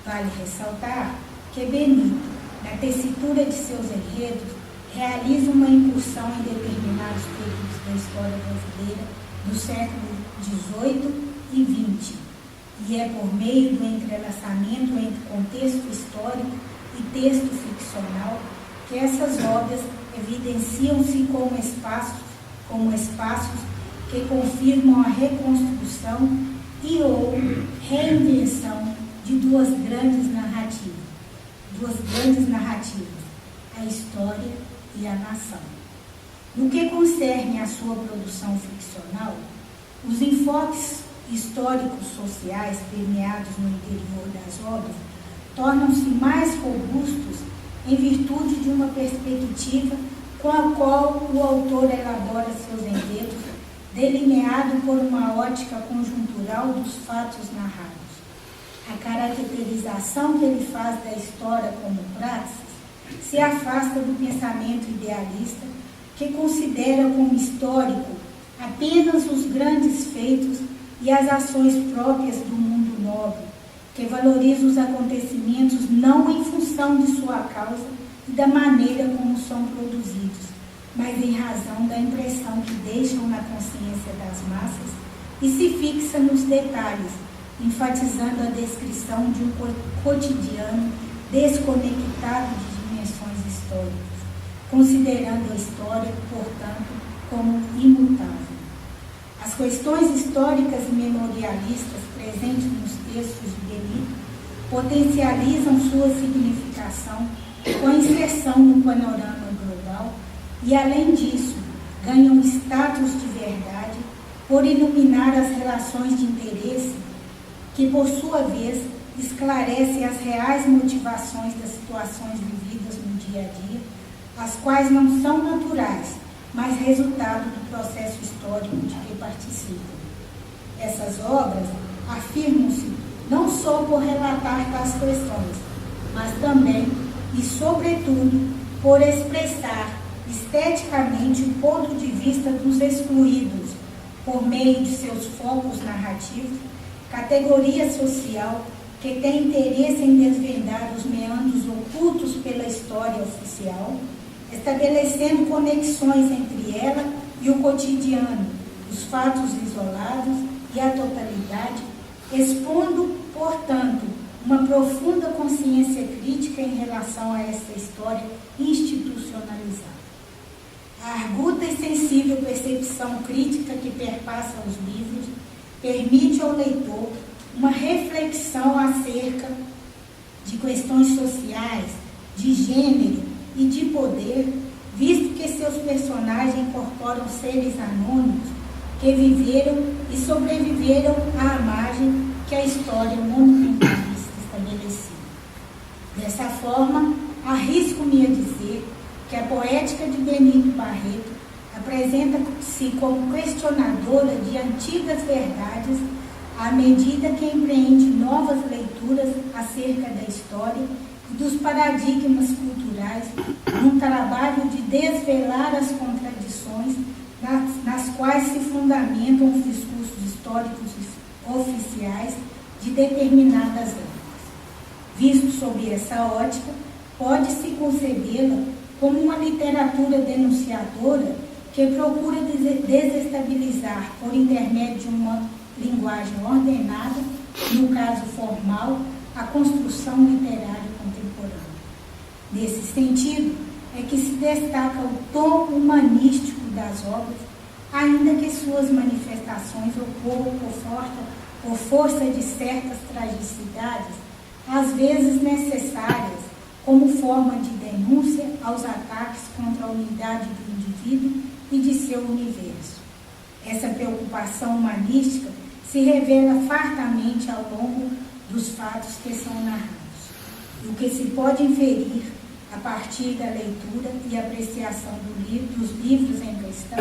Vale ressaltar que Benito, na tessitura de seus enredos, realiza uma incursão em determinados períodos da história brasileira do século XVIII e XX, e é por meio do entrelaçamento entre contexto histórico e texto ficcional que essas obras evidenciam-se como espaços que confirmam a reconstrução e ou reinvenção de duas grandes narrativas, a história e a nação. No que concerne à sua produção ficcional, os enfoques históricos sociais permeados no interior das obras tornam-se mais robustos em virtude de uma perspectiva com a qual o autor elabora seus enredos, delineado por uma ótica conjuntural dos fatos narrados. A caracterização que ele faz da história como praxis se afasta do pensamento idealista que considera como histórico apenas os grandes feitos e as ações próprias do mundo nobre, que valoriza os acontecimentos não em função de sua causa e da maneira como são produzidos, mas em razão da impressão que deixam na consciência das massas e se fixa nos detalhes, enfatizando a descrição de um cotidiano desconectado de dimensões históricas, considerando a história, portanto, como imutável. As questões históricas e memorialistas presentes nos textos de Benito potencializam sua significação com a inserção no panorama global e, além disso, ganham status de verdade por iluminar as relações de interesse que, por sua vez, esclarecem as reais motivações das situações vividas no dia a dia, as quais não são naturais, mas resultado do processo histórico de que participam. Essas obras afirmam-se não só por relatar tais questões, mas também e, sobretudo, por expressar esteticamente o ponto de vista dos excluídos, por meio de seus focos narrativos, categoria social que tem interesse em desvendar os meandros ocultos pela história oficial, estabelecendo conexões entre ela e o cotidiano, os fatos isolados e a totalidade, expondo, portanto, uma profunda consciência crítica em relação a essa história institucionalizada. A arguta e sensível percepção crítica que perpassa os livros permite ao leitor uma reflexão acerca de questões sociais, de gênero e de poder, visto que seus personagens incorporam seres anônimos que viveram e sobreviveram à margem que a história monumentalista estabeleceu. Dessa forma, arrisco-me a dizer que a poética de Benito Barreto apresenta-se como questionadora de antigas verdades à medida que empreende novas leituras acerca da história e dos paradigmas culturais, num trabalho de desvelar as contradições nas quais se fundamentam os discursos históricos oficiais de determinadas épocas. Visto sob essa ótica, pode-se concebê-la como uma literatura denunciadora que procura desestabilizar, por intermédio de uma linguagem ordenada, no caso formal, a construção literária contemporânea. Nesse sentido, é que se destaca o tom humanístico das obras, ainda que suas manifestações ocorram por força de certas tragicidades, às vezes necessárias, como forma de denúncia aos ataques contra a unidade do indivíduo e de seu universo. Essa preocupação humanística se revela fartamente ao longo dos fatos que são narrados. O que se pode inferir a partir da leitura e apreciação dos livros em questão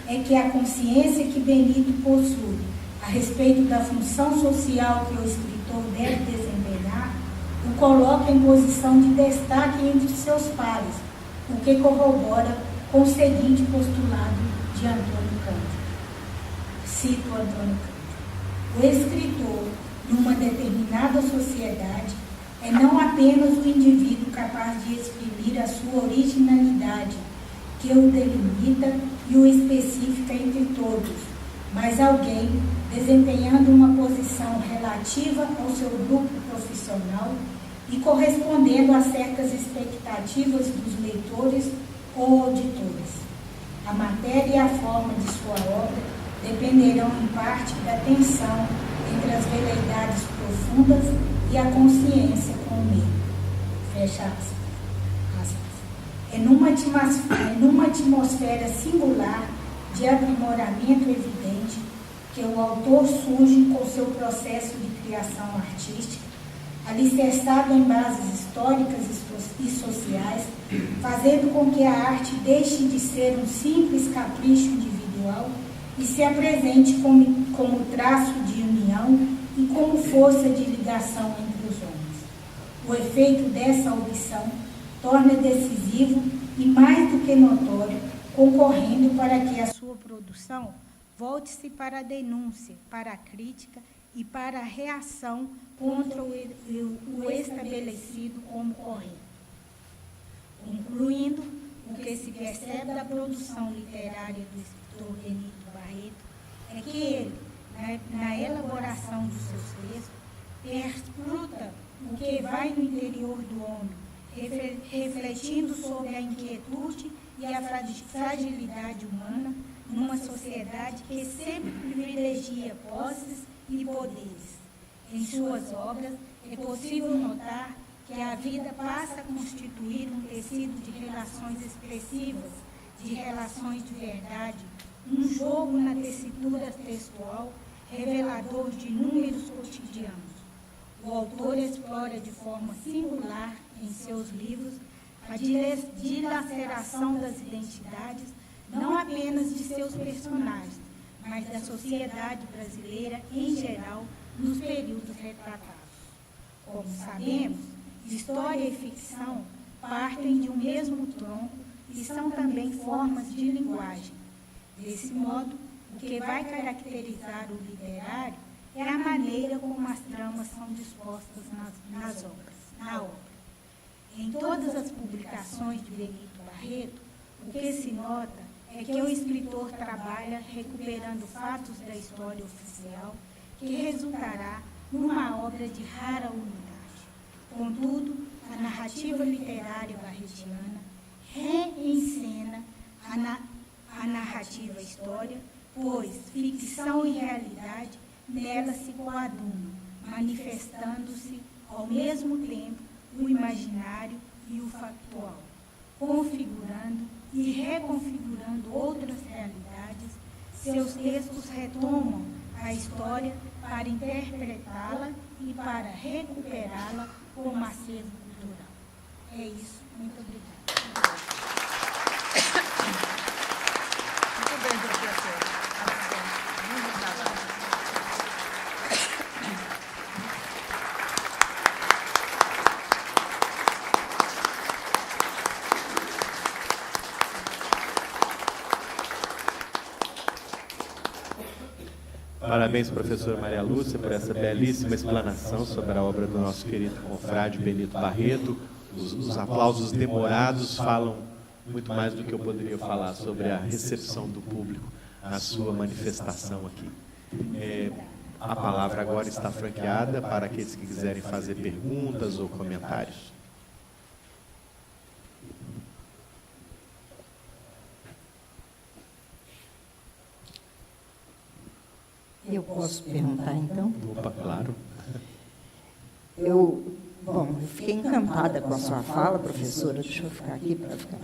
é que a consciência que Benito possui a respeito da função social que o escritor deve desempenhar o coloca em posição de destaque entre seus pares, o que corrobora com o seguinte postulado de Antônio Cândido. Cito Antônio Cândido. O escritor, numa determinada sociedade, é não apenas o indivíduo capaz de exprimir a sua originalidade, que o delimita e o especifica entre todos, mas alguém desempenhando uma posição relativa ao seu grupo profissional e correspondendo a certas expectativas dos leitores ou auditores. A matéria e a forma de sua obra dependerão em parte da tensão entre as veleidades profundas e a consciência com o meio. Fecha aspas. É numa atmosfera singular de aprimoramento evidente que o autor surge com seu processo de criação artística, alicerçado em bases históricas e sociais, fazendo com que a arte deixe de ser um simples capricho individual e se apresente como traço de união e como força de ligação entre os homens. O efeito dessa opção torna decisivo e mais do que notório, concorrendo para que a sua produção volte-se para a denúncia, para a crítica e para a reação contra o estabelecido como correto. Concluindo, o que se percebe da produção literária do escritor Benito Barreto é que ele, na elaboração dos seus textos, perscruta o que vai no interior do homem, refletindo sobre a inquietude e a fragilidade humana numa sociedade que sempre privilegia posses e poderes. Em suas obras, é possível notar que a vida passa a constituir um tecido de relações expressivas, de relações de verdade, um jogo na tessitura textual, revelador de inúmeros cotidianos. O autor explora de forma singular em seus livros a dilaceração das identidades, não apenas de seus personagens, mas da sociedade brasileira em geral, nos períodos retratados. Como sabemos, história e ficção partem de um mesmo tronco e são também formas de linguagem. Desse modo, o que vai caracterizar o literário é a maneira como as tramas são dispostas na obra. Em todas as publicações de Benito Barreto, o que se nota é que o escritor trabalha recuperando fatos da história oficial que resultará numa obra de rara unidade. Contudo, a narrativa literária barretiana reencena a narrativa história, pois ficção e realidade nela se coadunam, manifestando-se ao mesmo tempo o imaginário e o factual, configurando e reconfigurando outras realidades. Seus textos retomam a história para interpretá-la e para recuperá-la como acervo cultural. É isso. Muito obrigada. Muito bem, professor. Muito trabalho. Parabéns, professora Maria Lúcia, por essa belíssima explanação sobre a obra do nosso querido confrade Benito Barreto. Os aplausos demorados falam muito mais do que eu poderia falar sobre a recepção do público à sua manifestação aqui. A palavra agora está franqueada para aqueles que quiserem fazer perguntas ou comentários. Eu posso perguntar, então? Opa, claro. Eu fiquei encantada com a sua fala, professora. Deixa eu ficar aqui para ficar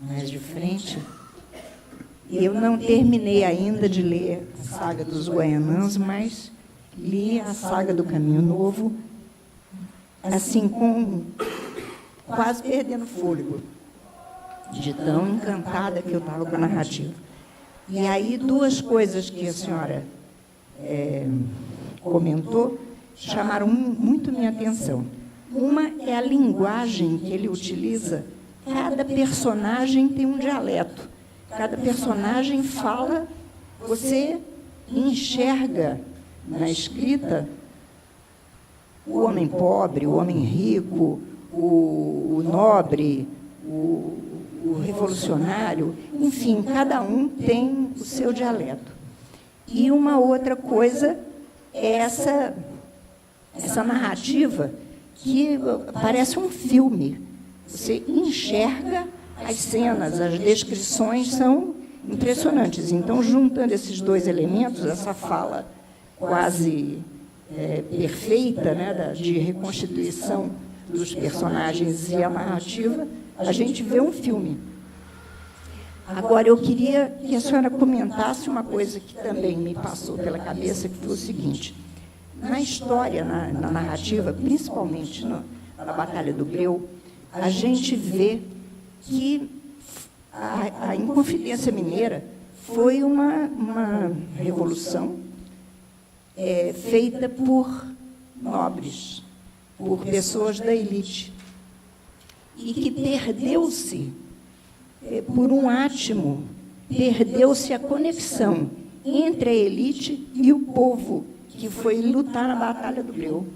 mais de frente. Eu não terminei ainda de ler a saga dos Guaianãs, mas li a saga do Caminho Novo, assim, quase perdendo fôlego, de tão encantada que eu estava com a narrativa. E aí, duas coisas que a senhora comentou chamaram muito minha atenção. Uma é a linguagem que ele utiliza. Cada personagem tem um dialeto. Cada personagem fala, você enxerga na escrita o homem pobre, o homem rico, o nobre, o revolucionário, enfim, cada um tem o seu dialeto. E uma outra coisa é essa narrativa que parece um filme. Você enxerga as cenas, as descrições são impressionantes. Então, juntando esses dois elementos, essa fala quase perfeita, né, de reconstituição dos personagens e a narrativa, a gente vê um filme. Agora, eu queria que a senhora comentasse uma coisa que também me passou pela cabeça, que foi o seguinte: na história, na narrativa, principalmente na Batalha do Breu, a gente vê que a Inconfidência Mineira foi uma revolução feita por nobres, por pessoas da elite, e que perdeu-se por um átimo, perdeu-se a conexão entre a elite e o povo que foi lutar na Batalha do Breu.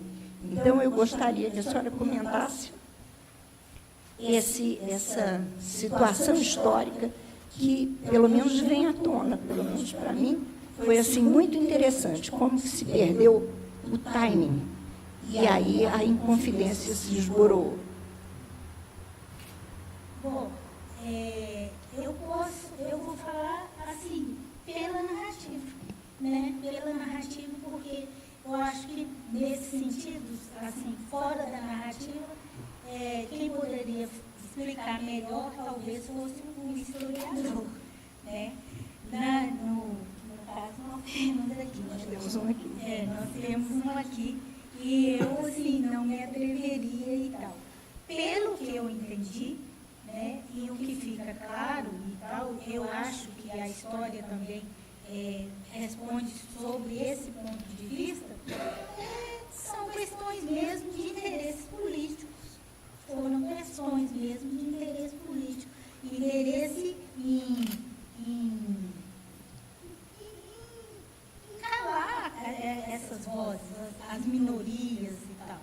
Então, eu gostaria que a senhora comentasse essa situação histórica que, pelo menos, vem à tona, pelo menos para mim, foi assim, muito interessante, como que se perdeu o timing, e aí a Inconfidência se esborou. Bom, eu vou falar assim, pela narrativa, né? Pela narrativa, porque eu acho que, nesse sentido, assim, fora da narrativa, quem poderia explicar melhor, talvez, fosse um historiador, né? No caso, nós temos aqui. Nós temos um aqui. Nós temos um aqui, e eu, assim, não me atreveria e tal. Pelo que eu entendi, né, e o que fica claro e tal, eu acho que a história também responde sobre esse ponto de vista, são questões mesmo de interesses políticos. Foram questões mesmo de interesse político, interesse em calar essas vozes, as minorias e tal,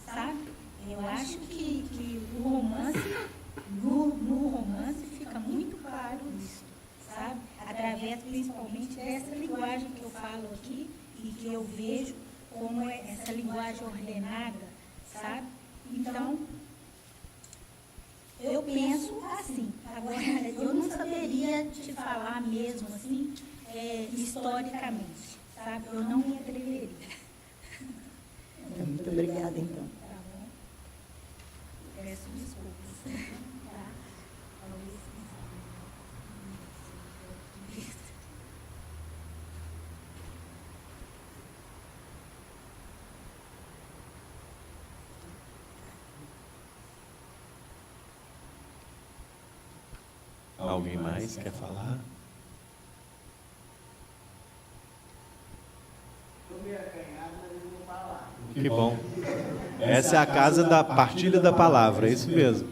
sabe? Eu acho que o romance, no romance fica muito claro isso, sabe? Através principalmente dessa linguagem que eu falo aqui e que eu vejo como essa linguagem ordenada, sabe? Então, eu penso assim. Agora, eu não saberia te falar mesmo assim, historicamente, sabe? Eu não me atreveria. Muito obrigada, então. Tá bom? Peço desculpas. Tá? Alguém mais quer falar? Que bom. Essa é a casa da partilha da palavra, é isso mesmo.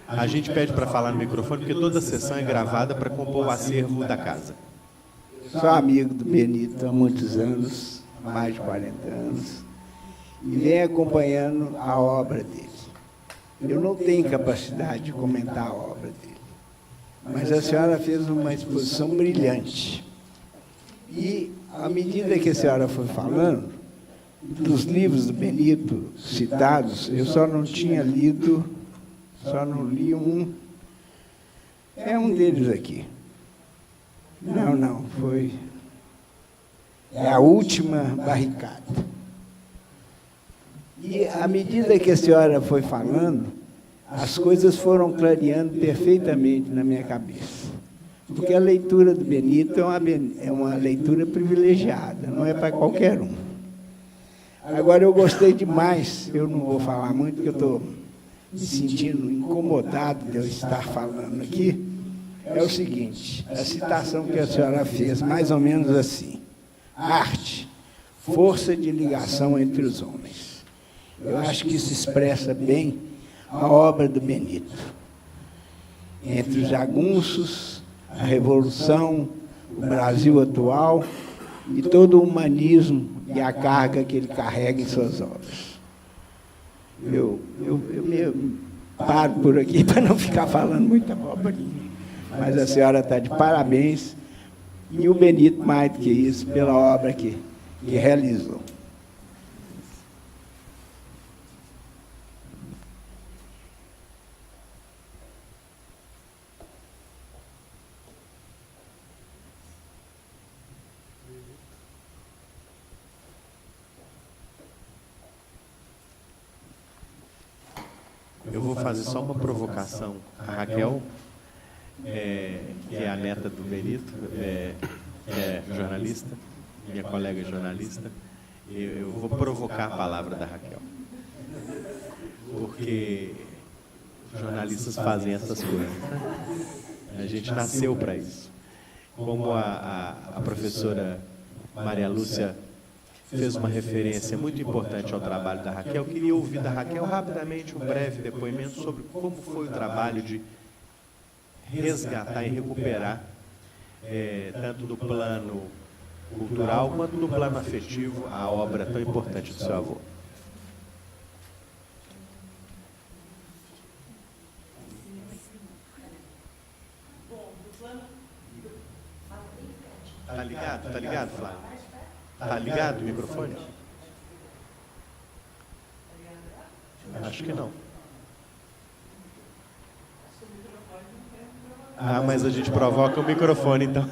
A gente pede para falar no microfone, porque toda a sessão é gravada para compor o acervo da casa. Sou amigo do Benito há muitos anos, mais de 40 anos, e venho acompanhando a obra dele. Eu não tenho capacidade de comentar a obra dele, mas a senhora fez uma exposição brilhante. E, à medida que a senhora foi falando, dos livros do Benito citados, eu só não tinha lido, só não li um. É um deles aqui. Não, foi. É A Última Barricada. E, à medida que a senhora foi falando, as coisas foram clareando perfeitamente na minha cabeça. Porque a leitura do Benito é uma leitura privilegiada, não é para qualquer um. Agora, eu gostei demais, eu não vou falar muito, porque eu estou me sentindo incomodado de eu estar falando aqui. É o seguinte, a citação que a senhora fez, mais ou menos assim: arte, força de ligação entre os homens. Eu acho que isso expressa bem a obra do Benito. Entre os jagunços, a Revolução, o Brasil atual e todo o humanismo e a carga que ele carrega em suas obras. Eu me paro por aqui para não ficar falando muita abobrinha, mas a senhora está de parabéns, e o Benito, mais do que isso, pela obra que realizou. Eu vou fazer só uma provocação. A Raquel, que é a neta do Benito, é jornalista, minha colega jornalista, eu vou provocar a palavra da Raquel. Porque jornalistas fazem essas coisas. A gente nasceu para isso. Como a professora Maria Lúcia fez uma referência muito importante ao trabalho da Raquel, eu queria ouvir da Raquel rapidamente um breve depoimento sobre como foi o trabalho de resgatar e recuperar, tanto do plano cultural quanto do plano afetivo, a obra tão importante do seu avô. Tá ligado? Tá ligado, Flávio? Tá ligado o microfone? Acho que não. Ah, mas a gente provoca o microfone, então.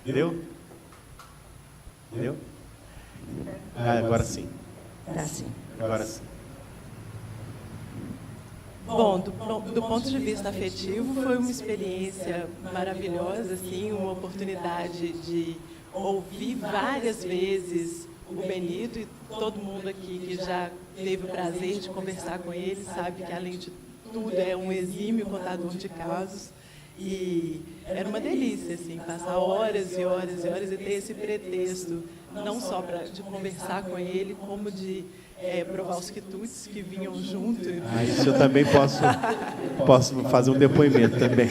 Deu? Deu? Ah, agora sim. Tá sim. Agora sim. Bom, do ponto de vista afetivo, foi uma experiência maravilhosa, assim, uma oportunidade de ouvir várias vezes o Benito, e todo mundo aqui que já teve o prazer de conversar com ele sabe que, além de tudo, é um exímio contador de casos. E era uma delícia, assim, passar horas e horas e horas e ter esse pretexto, não só de conversar com ele, como de provar os quitutes que vinham junto. Ah, isso eu também posso fazer um depoimento também.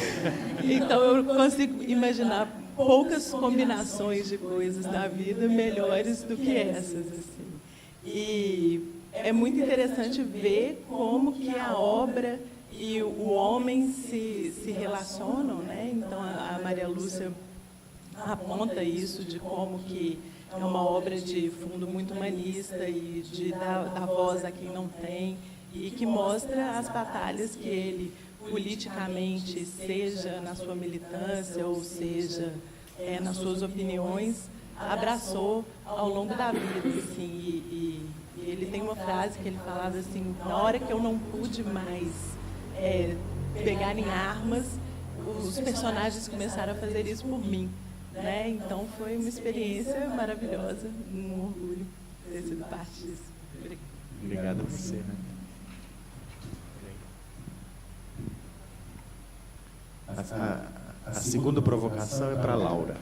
Então, eu consigo imaginar poucas combinações de coisas na vida melhores do que essas, assim. E é muito interessante ver como que a obra e o homem se relacionam, né? Então, a Maria Lúcia aponta isso, de como que é uma obra de fundo muito humanista e de dar voz a quem não tem, e que mostra as batalhas que ele, politicamente, seja na sua militância ou seja nas suas opiniões, abraçou ao longo da vida, assim. E ele tem uma frase que ele falava assim: na hora que eu não pude mais pegar em armas, os personagens começaram a fazer isso por mim, né? Então foi uma experiência maravilhosa, um orgulho ter sido parte disso. Obrigado a você, né? A segunda provocação é para a Laura.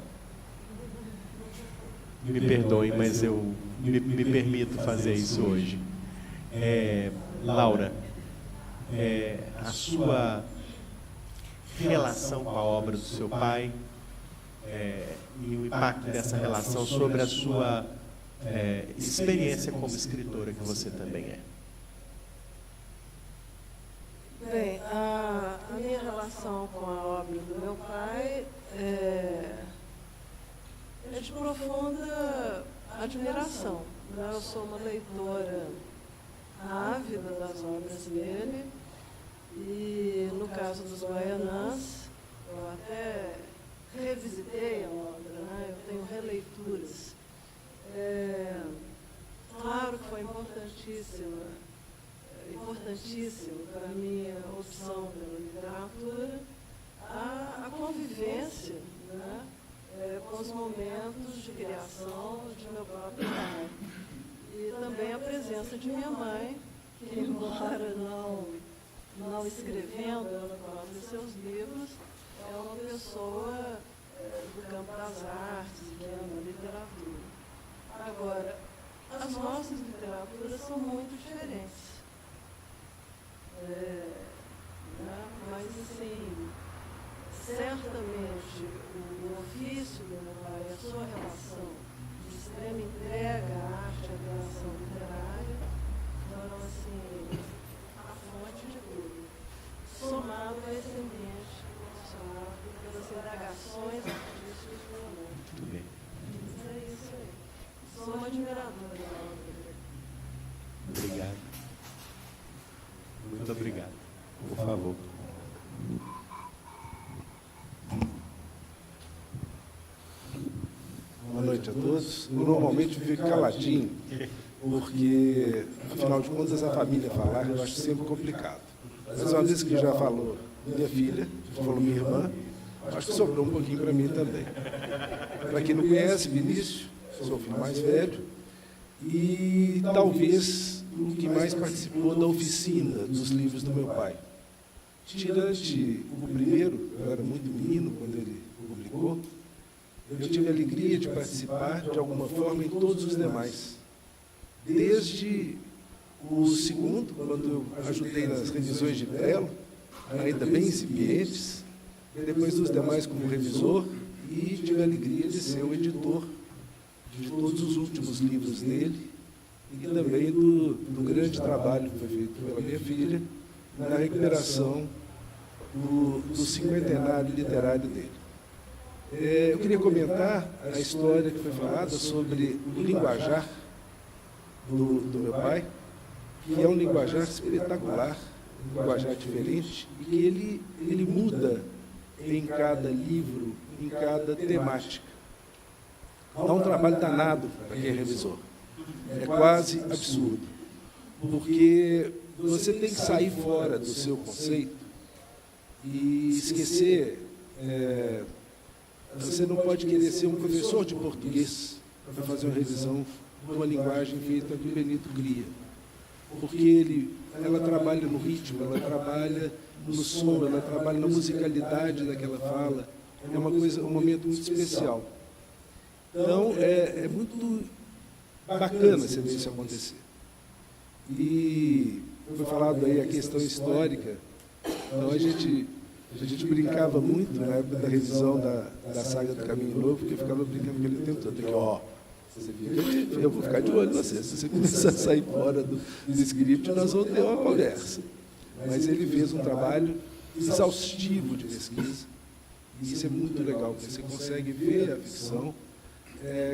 Me perdoem, mas eu me permito fazer isso hoje. Laura, a sua relação com a obra do seu pai e o impacto dessa relação sobre a sua experiência como escritora, que você também é. Bem, a minha relação com a obra do meu pai é de profunda admiração, né? Eu sou uma leitora ávida das obras dele, e no caso dos Guaianãs, eu até revisitei a obra, né? Eu tenho releituras. Claro que foi importantíssimo para a minha opção pela literatura a convivência, né, com os momentos de criação de meu próprio pai. E também a presença de minha mãe, que, embora não escrevendo ela própria seus livros, é uma pessoa do campo das artes, da literatura. Agora, as nossas literaturas são muito diferentes. Mas, assim, Por favor. Boa noite a todos. Eu normalmente fico caladinho, porque, afinal de contas, a família falar eu acho sempre complicado. Mas uma vez que já falou minha filha, já falou minha irmã, acho que sobrou um pouquinho para mim também. Para quem não conhece, Vinícius, sou o filho mais velho, e talvez o que mais participou da oficina dos livros do meu pai. Tirante o primeiro, eu era muito menino quando ele publicou, eu tive a alegria de participar, de alguma forma, em todos os demais. Desde o segundo, quando eu ajudei nas revisões de Belo, ainda bem incipientes, depois dos demais como revisor, e tive a alegria de ser o editor de todos os últimos livros dele, e também do grande trabalho que foi feito pela minha filha, na recuperação do cinquentenário literário dele. Eu queria comentar a história que foi falada sobre o linguajar do meu pai, que é um linguajar espetacular, um linguajar diferente, e que ele muda em cada livro, em cada temática. Dá um trabalho danado para quem é revisor. É quase absurdo, porque você tem que sair fora do seu conceito e esquecer... Você não pode querer ser um professor de português para fazer uma revisão de uma linguagem feita que o Benito cria. Porque ela trabalha no ritmo, ela trabalha no som, ela trabalha na musicalidade daquela fala. É um momento muito especial. Então, é muito bacana você ver isso acontecer. E foi falado aí a questão histórica. Então, a gente brincava muito na época da revisão da saga do Caminho Novo, porque ficava brincando com ele o tempo todo. Aqui, você fica, eu vou ficar de olho em você. Se você começar a sair fora do script, nós vamos ter uma conversa. Mas ele fez um trabalho exaustivo de pesquisa, e isso é muito legal, porque você consegue ver a ficção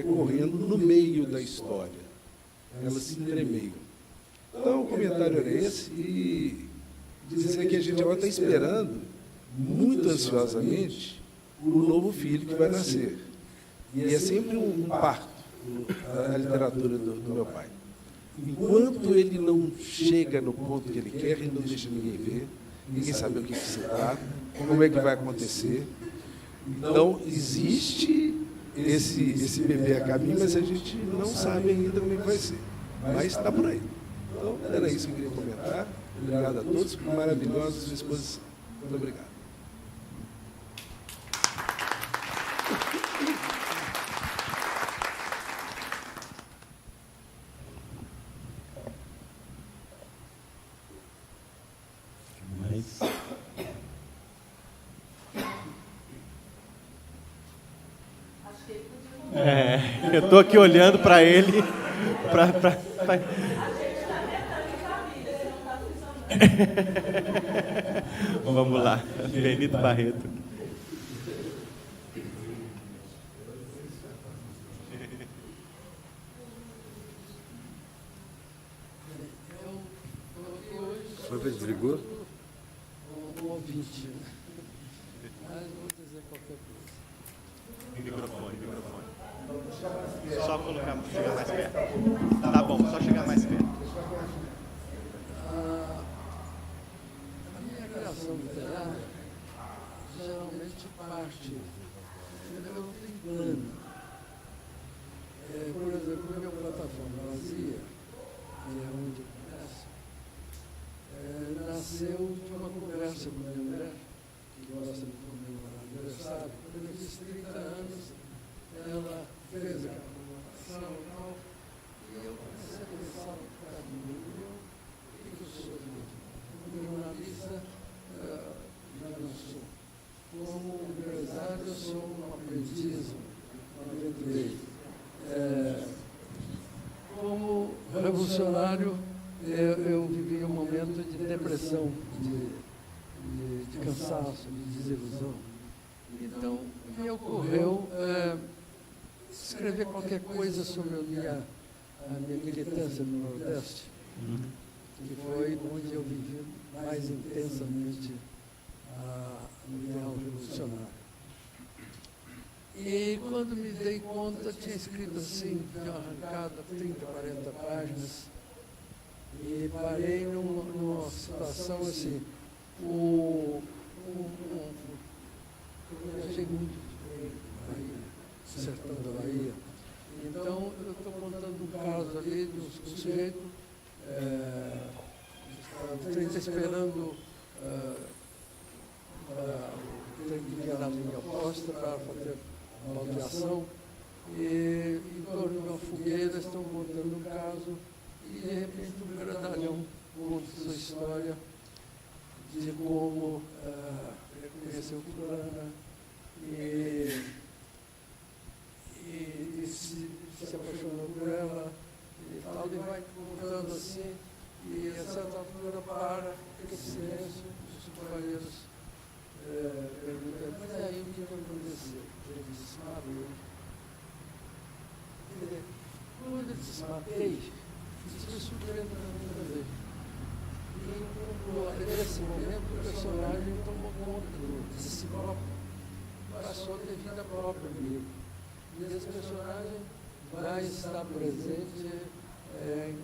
correndo no meio da história. Elas se entremeiam. Então, o comentário era esse, e dizer que a gente agora está esperando, muito ansiosamente, o novo filho que vai nascer. E é sempre um parto da literatura do meu pai. Enquanto ele não chega no ponto que ele quer, ele não deixa ninguém ver, ninguém sabe o que se trata, como é que vai acontecer. Então, existe esse bebê a caminho, mas a gente não sabe ainda como é que vai ser. Mas está por aí. Então, era isso que eu queria comentar. Obrigado a todos por maravilhosa sua exposição. Muito obrigado. Eu estou aqui olhando para ele, Vamos lá, Benito Barreto. Você desligou? Um ouvinte. Mas vou dizer qualquer coisa. Microfone. Só chegar mais perto. Tá bom, só chegar mais perto. A minha criação literária geralmente parte do meu plano. Por exemplo, o meu Plataforma Vazia, que é onde começa, nasceu de uma conversa com a minha mulher, que gosta de comemorar aniversário. Quando eu fiz 30 anos, ela fez aquela comemoração e tal, e eu comecei a pensar no caminho, o que eu sou como jornalista, já não sou. Como empresário, eu sou um aprendiz, um aventureiro. Como revolucionário, eu vivi um momento de depressão, de cansaço, de desilusão. Então, me ocorreu escrever qualquer coisa sobre a minha militância no Nordeste. que foi onde eu vivi mais intensamente o ideal revolucionário. E quando me dei conta, tinha escrito assim, tinha arrancado 30, 40 páginas, e parei numa situação assim, eu viajei muito na Bahia, sertão da Bahia. Então, eu estou contando um caso ali de um sujeito está esperando tem que ir na linha oposta para fazer uma baldeação, e em torno de uma fogueira estão contando um caso, e de repente um grandalhão conta sua história de como ele conheceu fulana e se apaixonou por ela e tal, e vai contando assim, e a certa altura para, fica em silêncio, os companheiros perguntam, mas aí o que aconteceu? Ele disse, matei. Quando ele disse, matei, isso me surpreendeu muita vez. E nesse momento o personagem tomou conta de si próprio, passou a ter vida própria comigo. E esse personagem vai estar presente em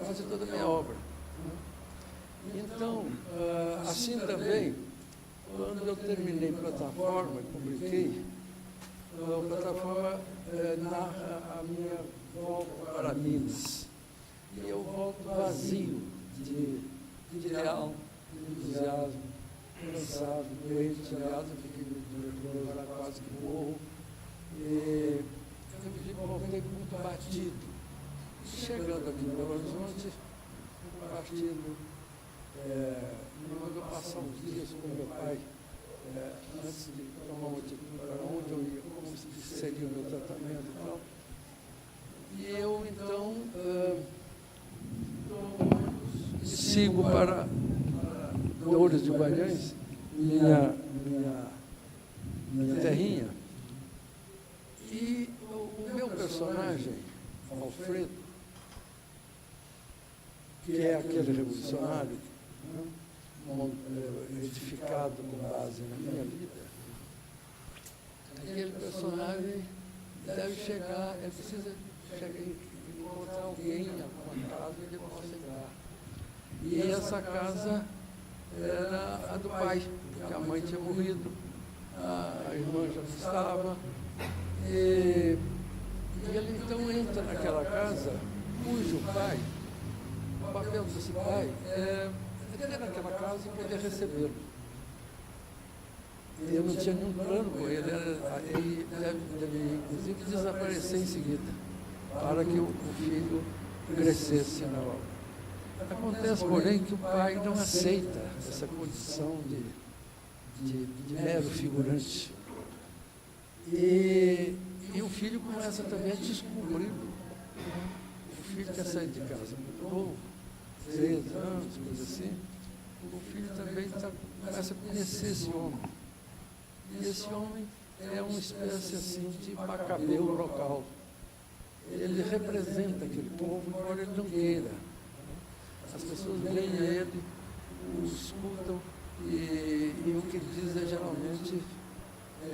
quase toda a minha obra. Então, assim também, quando eu terminei Plataforma e publiquei, a Plataforma narra a minha volta para Minas. E eu volto vazio de ideal, de entusiasmo, cansado, doente, aliás, eu fiquei tuberculoso lá, quase que morro. E eu voltei muito batido. Chegando aqui no Belo Horizonte, o partido me mandou passar uns dias com meu pai, antes de tomar uma atitude para onde eu ia, como seria o meu tratamento e tal. E eu, então, sigo para Dores de Guarães, minha terrinha. E o meu personagem, Alfredo, que é aquele revolucionário, edificado com base na minha vida, aquele personagem deve chegar, ele precisa encontrar alguém, alguma casa que ele possa entrar. E essa casa era a do pai, porque a mãe tinha morrido, a irmã já não estava, e ele então entra naquela casa, cujo pai, o papel desse pai é ter naquela casa e poder recebê-lo. Eu não tinha nenhum plano com ele, ele deve inclusive desaparecer em seguida, para que o filho crescesse na obra. Acontece, porém, que o pai não aceita essa condição de mero figurante. E o filho começa também a descobri-lo. O filho quer sair de casa muito novo, 13 anos, coisa assim. O filho também começa a conhecer esse homem. E esse homem é uma espécie assim de Macabeu local. Ele representa aquele povo, embora ele não queira. As pessoas veem ele, o escutam, e o que ele diz é geralmente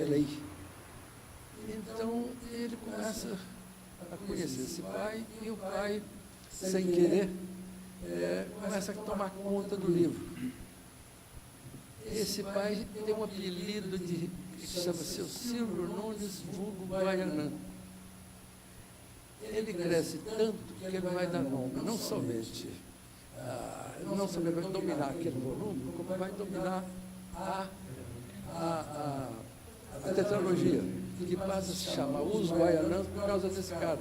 lei. Então ele começa a conhecer esse pai, e o pai, sem querer, começa a tomar conta do livro. Esse pai tem um apelido que chama-se Ciro Nunes vulgo Guaianã. Ele cresce tanto que ele vai dar nome, não somente vai dominar aquele volume, como vai dominar a tetralogia, que passa a se chamar Os Guaianãs por causa desse cara.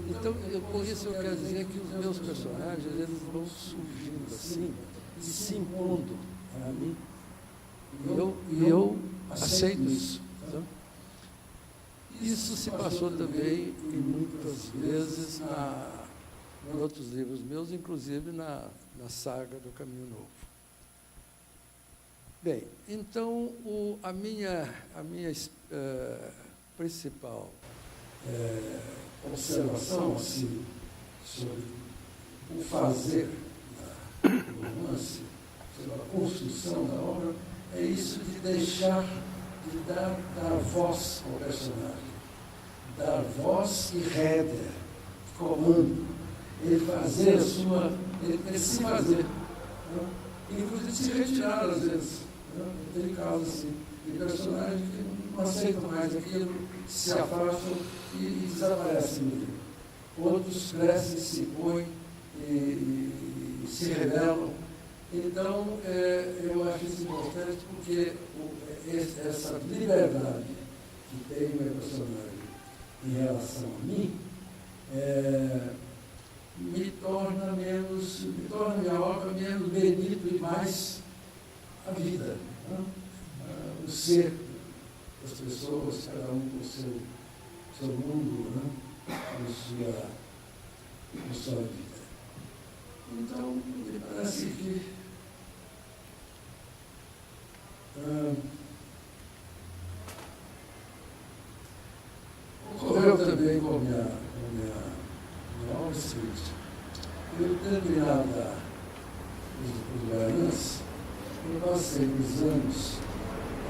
Então, com isso eu quero dizer que os meus personagens, eles vão surgindo assim, e se impondo a mim, e eu aceito isso. Tá? Isso se passou também, e muitas vezes, em outros livros meus, inclusive na saga do Caminho Novo. Bem, então, a minha principal observação assim, sobre o fazer construção da obra é isso de deixar, de dar voz ao personagem, dar voz e rédea, comando, ele fazer a sua, ele se fazer, né? Inclusive se retirar às vezes, né? Tem casos assim, de personagens que não aceitam mais aquilo, se afastam e desaparecem do livro. Outros crescem, se põem e se revelam. Então, eu acho isso importante porque essa liberdade que tem o meu personagem em relação a mim me torna minha obra menos Benito e mais a vida, né? O ser das pessoas, cada um com o seu mundo, né? Com sua vida. Então, me parece que ocorreu também com a minha obra seguinte. Eu terminava os Guaranãs, eu passei os anos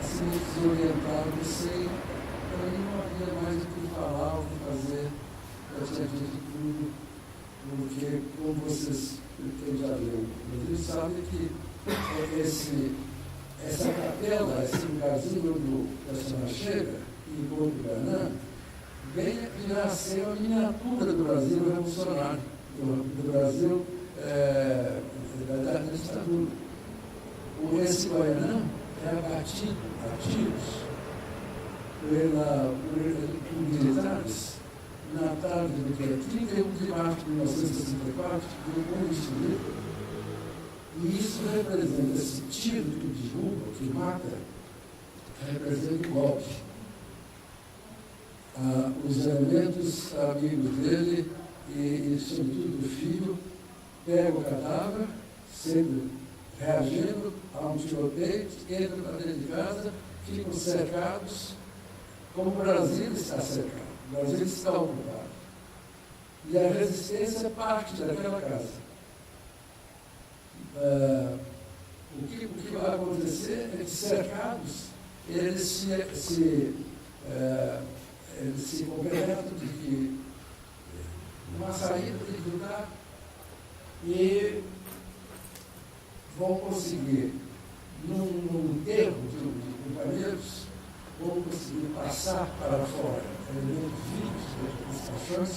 assim, desorientado, para mim não havia mais o que falar, o que fazer, eu tinha dito tudo, porque, como vocês, quem já leu, vocês sabem que essa capela, esse lugarzinho onde o personagem chega, e encontra o Guaranã, virá a ser a miniatura do Brasil revolucionário, do Brasil da ditadura. Esse Guaranã é abatido a tiros por militares na tarde do dia 31 de março de 1964, do Constituinte. E isso representa, esse tiro que derruba, que mata, representa o golpe. Os elementos amigos dele, e sobretudo o filho, pegam o cadáver, sempre reagindo a um tiroteio, entram para dentro de casa, ficam cercados, como o Brasil está cercado, o Brasil está ocupado. E a resistência parte daquela casa. O que vai acontecer é que, cercados, eles se comprometem de que uma saída tem que lutar e vão conseguir, num enterro de companheiros, vão conseguir passar para fora elementos vivos das paixões.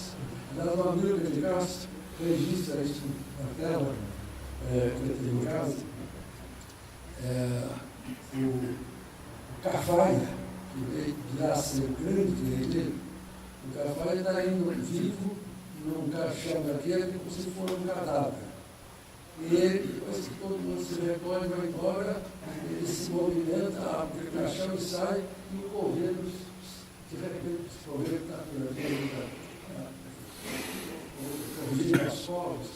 No Amílcar de Castro registra isso na tela que eu tenho em casa. O Cafaia, que virá a ser o grande guerreiro, o Cafaia está indo vivo num caixão daquele como se fosse um cadáver. E ele, depois que todo mundo se recolhe e vai embora, ele se movimenta, abre o caixão e sai, e o correio, de repente, o correio está corrigindo as povos,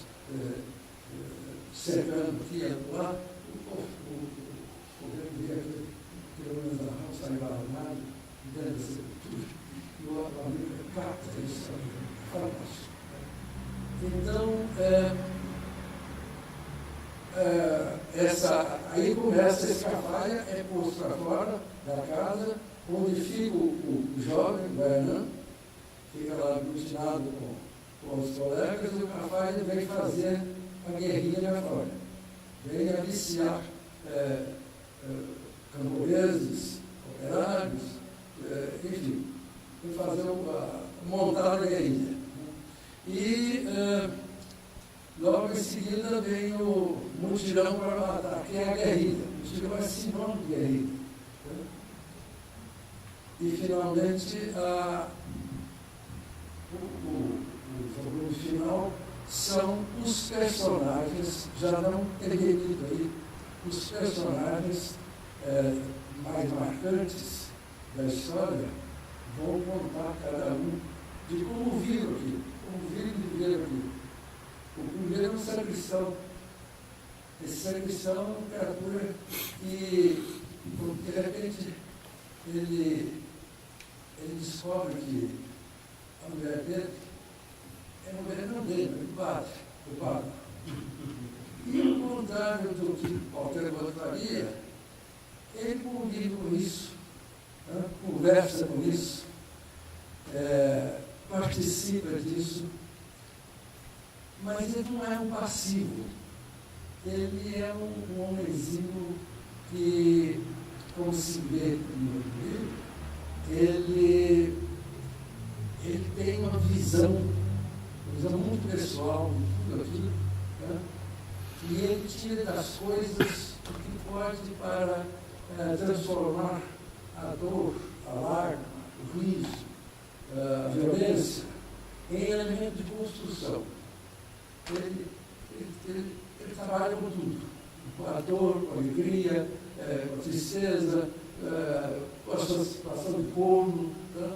cercando aqui e lá, o correio vê aquele menos da rua, sai embarnado, dentro da sepultura, e o amigo capta isso, fantástico. Então, aí começa esse Cafaia, é posto para fora da casa, onde fica o jovem Guaranã, fica lá aglutinado com os colegas, e o Cafaia vem fazer a guerrilha lá fora. Vem aliciar camponeses, operários, enfim, vem fazer montar a guerrilha. E logo em seguida vem o mutirão para matar, que é a guerrilha. O mutirão é sinônimo de guerrilha. E, finalmente, o final são os personagens, já não teria lido aí, os personagens mais marcantes da história vão contar cada um de como viram aquilo, como viveram aquilo. O primeiro é um sacristão. Esse sacristão é uma criatura que, de repente, ele descobre que a mulher dele é a mulher não dele, é do padre. E, ao contrário do que qualquer outro faria, ele convive com isso, né? Conversa com isso, participa disso, mas ele não é um passivo. Ele é um homenzinho que, como se vê no livro, ele tem uma visão muito pessoal de tudo aquilo, né? E ele tira das coisas o que pode para transformar a dor, a lágrima, o riso, a violência em elemento de construção. Ele trabalha com tudo, com a dor, com a alegria, com a tristeza, com a sua situação de corno, né?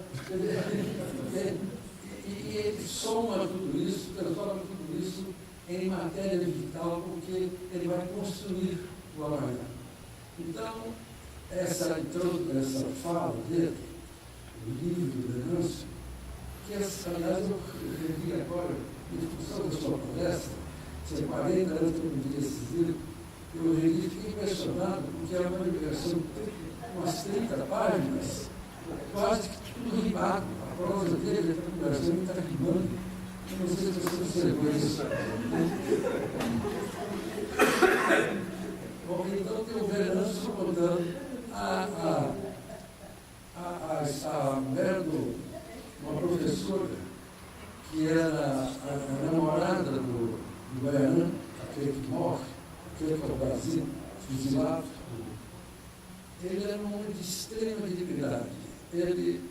E ele soma tudo isso, transforma tudo isso em matéria vital, porque ele vai construir o amanhã. Então, essa fala dele, o livro do Venâncio, que, aliás, eu revi agora, em função da sua palestra, tinha 40 anos que eu me li esse livro, eu revi e fiquei impressionado, porque era uma liberação de umas 30 páginas, quase que tudo rimado. A prosa dele, a liberação está rimando. Eu não sei se você observou isso. Bom, então tem o Venâncio contando a mulher de uma professora que era a namorada do Baianã, aquele que morre, aquele que é o Brasil, fuzilado. Ele era um homem de extrema dignidade. Ele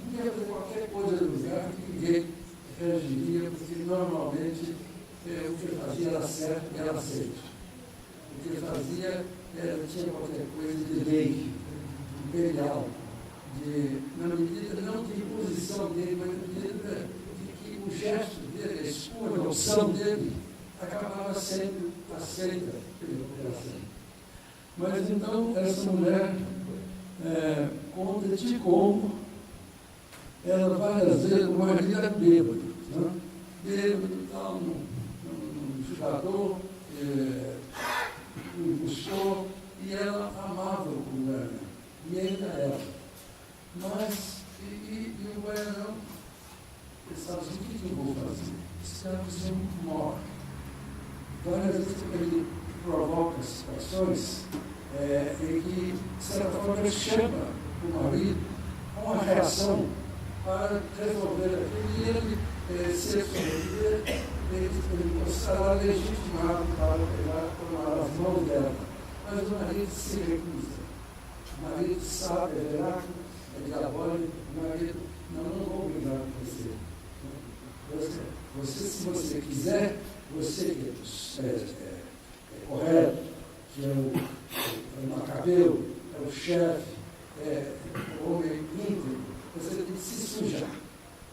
podia fazer qualquer coisa no lugar que ninguém reagiria, porque normalmente o que ele fazia era certo e era aceito. O que ele fazia tinha qualquer coisa de lei, imperial, na medida não de imposição dele, mas na medida de que o gesto dele, a escolha, a opção dele, acabava sendo aceita pela população. Mas então essa mulher conta de como ela várias vezes, o marido era bêbado, né? Bêbado, tal, num jogador, buscou, e ela amava o Guaraná, e ainda ela. Mas, e o Guaraná pensava assim, o que eu vou fazer? Esse cara precisa muito morre. Várias vezes ele provoca situações em que, de certa forma, ele chama o marido a uma reação para resolver aquilo, e ele se resolver, ele estará legitimado para tomar as mãos dela. Mas o marido se recusa. O marido sabe, é verável, é diabólico, o marido não vou obrigar você. Se você quiser, você que é correto, que é o Macabeu, é o chefe, é o homem íntegro, você tem que se sujar.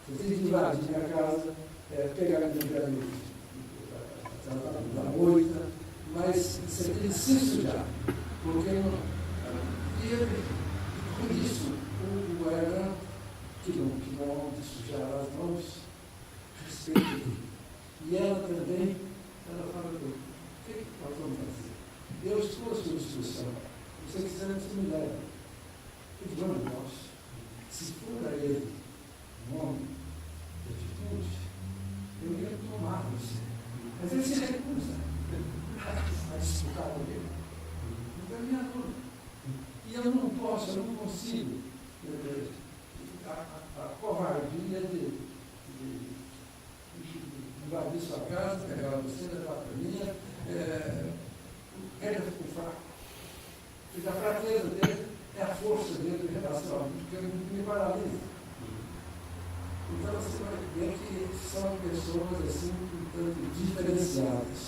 Você tem que invadir minha casa, pegar meu pé da moita, mas você tem que se sujar. Porque por isso, o Guaraná, que não sujar as mãos, respeita ele. E ela também, ela fala, o que nós vamos fazer? Eu estou à sua disposição. Se você quiser, você me leva. E vamos nós. Se for a ele um homem de atitude, eu ia tomar você. Mas ele se recusa a disputar com ele. Então é minha dúvida. E eu não posso, eu não consigo. A covardia de invadir sua casa, pegar você, levar para minha, ele ficou fraco. E a fraqueza dele é a força dele em relação a mim, porque me paralisa. Então você vai ver que são pessoas assim, um tanto diferenciadas.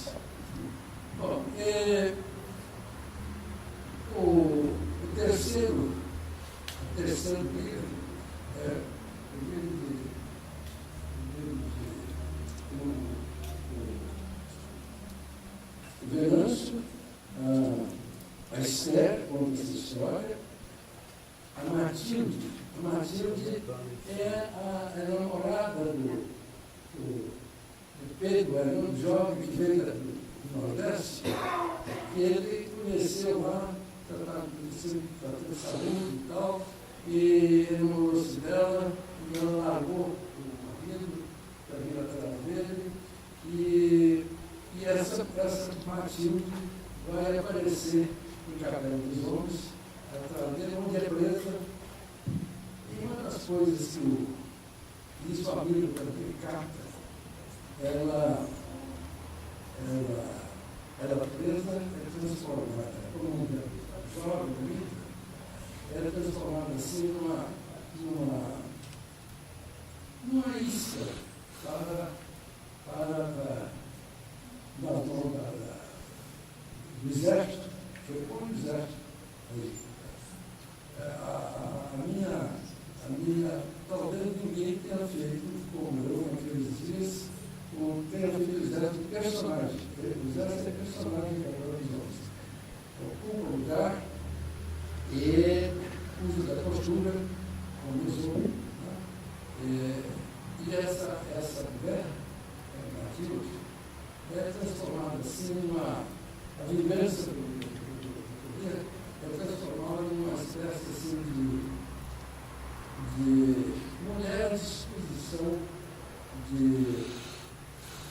Bom, o terceiro livro é o livro de Venâncio, a Esther conta essa história, a Matilde é a namorada do Pedro era um jovem que veio do Nordeste, e ele conheceu lá, tratando de saúde e tal, e ele namorou-se dela, e ela largou o marido para vir atrás dele, e essa Matilde vai aparecer em Cabelo dos Homens, atrás dele, onde é presa. E uma das coisas que o Luiz Família, para ter carta, ela presa, é transformada, como um jovem, bonito, ela é transformada assim numa isca para do exército, foi como o exército. A minha, talvez ninguém tenha feito, como eu naqueles dias, tenha feito o exército personagem. O exército é personagem que agora os homens. Ocupa o lugar e uso da postura, como os homens. E essa mulher, Matilde, é transformada assim a vivência do poder é transformada numa espécie assim de mulher à disposição de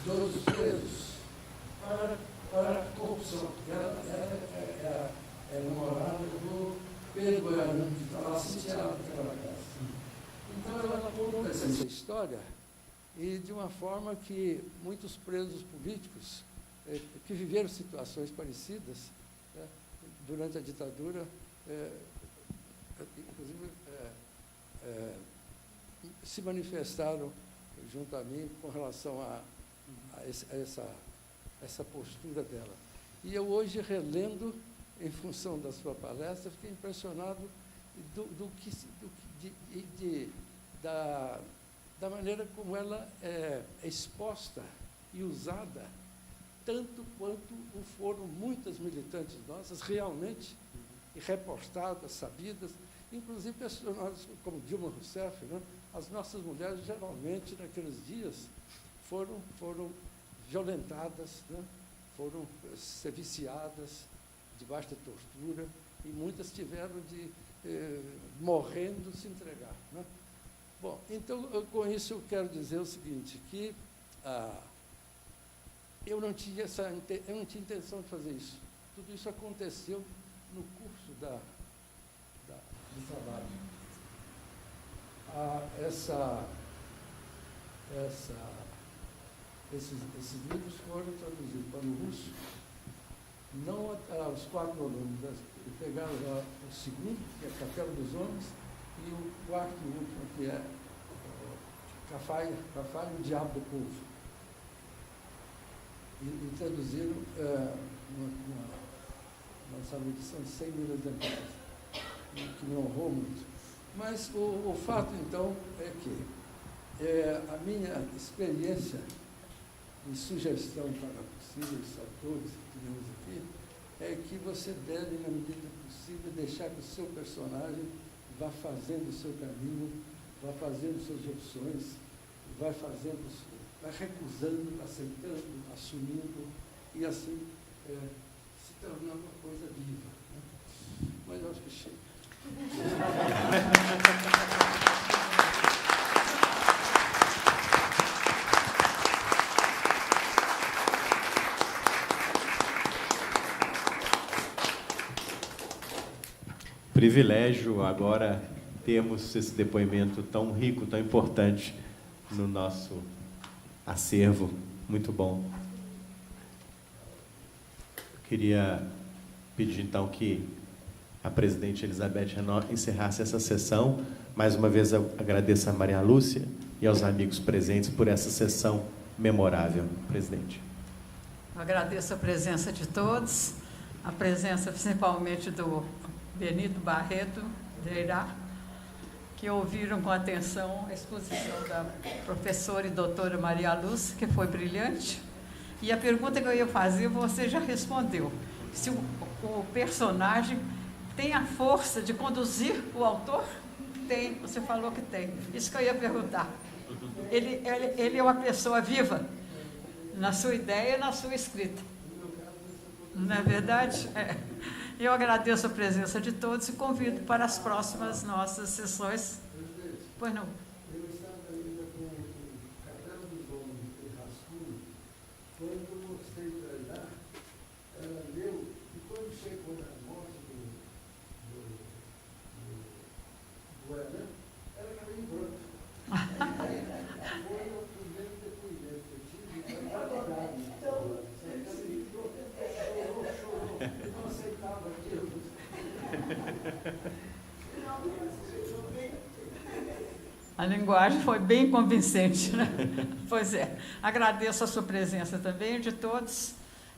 todos os presos para a corrupção. Ela é namorada do Pedro Goiano, que está lá sitiado naquela casa. Então ela conta essa história e de uma forma que muitos presos políticos que viveram situações parecidas durante a ditadura, inclusive se manifestaram junto a mim com relação a essa postura dela. E eu hoje, relendo, em função da sua palestra, fiquei impressionado da maneira como ela é exposta e usada, tanto quanto o foram muitas militantes nossas, realmente, e reportadas, sabidas, inclusive personagens como Dilma Rousseff, né? As nossas mulheres, geralmente, naqueles dias, foram violentadas, né? Foram ser viciadas, debaixo de tortura, e muitas tiveram de, morrendo, se entregar, né? Bom, então, com isso eu quero dizer o seguinte, que eu não tinha intenção de fazer isso. Tudo isso aconteceu no curso do trabalho. Esses livros foram traduzidos para o russo, não os 4 volumes, pegaram o segundo, que é a Capela dos Homens, e o quarto e último, que é Cafai e o Diabo do Povo. E traduziram uma edição de 100 mil exemplares, que me honrou muito. Mas o fato, então, é que a minha experiência e sugestão para possíveis autores que temos aqui é que você deve, na medida possível, deixar que o seu personagem vá fazendo o seu caminho, vá fazendo suas opções, vai recusando, aceitando, assumindo, e assim se tornando uma coisa viva, né? Mas eu acho que chega. Privilégio agora termos esse depoimento tão rico, tão importante no nosso acervo. Muito bom. Eu queria pedir, então, que a presidente Elizabeth Renault encerrasse essa sessão. Mais uma vez, eu agradeço a Maria Lúcia e aos amigos presentes por essa sessão memorável. Presidente. Eu agradeço a presença de todos, a presença principalmente do Benito Barreto, que ouviram com atenção a exposição da professora e doutora Maria Lúcia, que foi brilhante. E a pergunta que eu ia fazer, você já respondeu. Se o personagem tem a força de conduzir o autor? Tem, você falou que tem. Isso que eu ia perguntar. Ele é uma pessoa viva. na sua ideia e na sua escrita. Não é verdade? É. Eu agradeço a presença de todos e convido para as próximas nossas sessões. Pois não. Eu estava ainda com o Caderno dos Homens de rascunho, quando eu mostrei para ela, ela leu, e quando chegou na morte do Elan, ela caiu em branco. Foi o primeiro depoimento que eu tive, ela adorava. Chorou, não aceitava aquilo. A linguagem foi bem convincente, né? Pois é. Agradeço a sua presença também, de todos,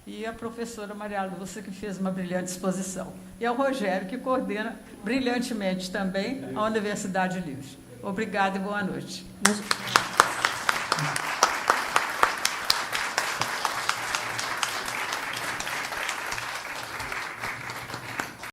e a professora Maria Lúcia, que fez uma brilhante exposição. E ao Rogério, que coordena brilhantemente também a Universidade Livre. Obrigada e boa noite.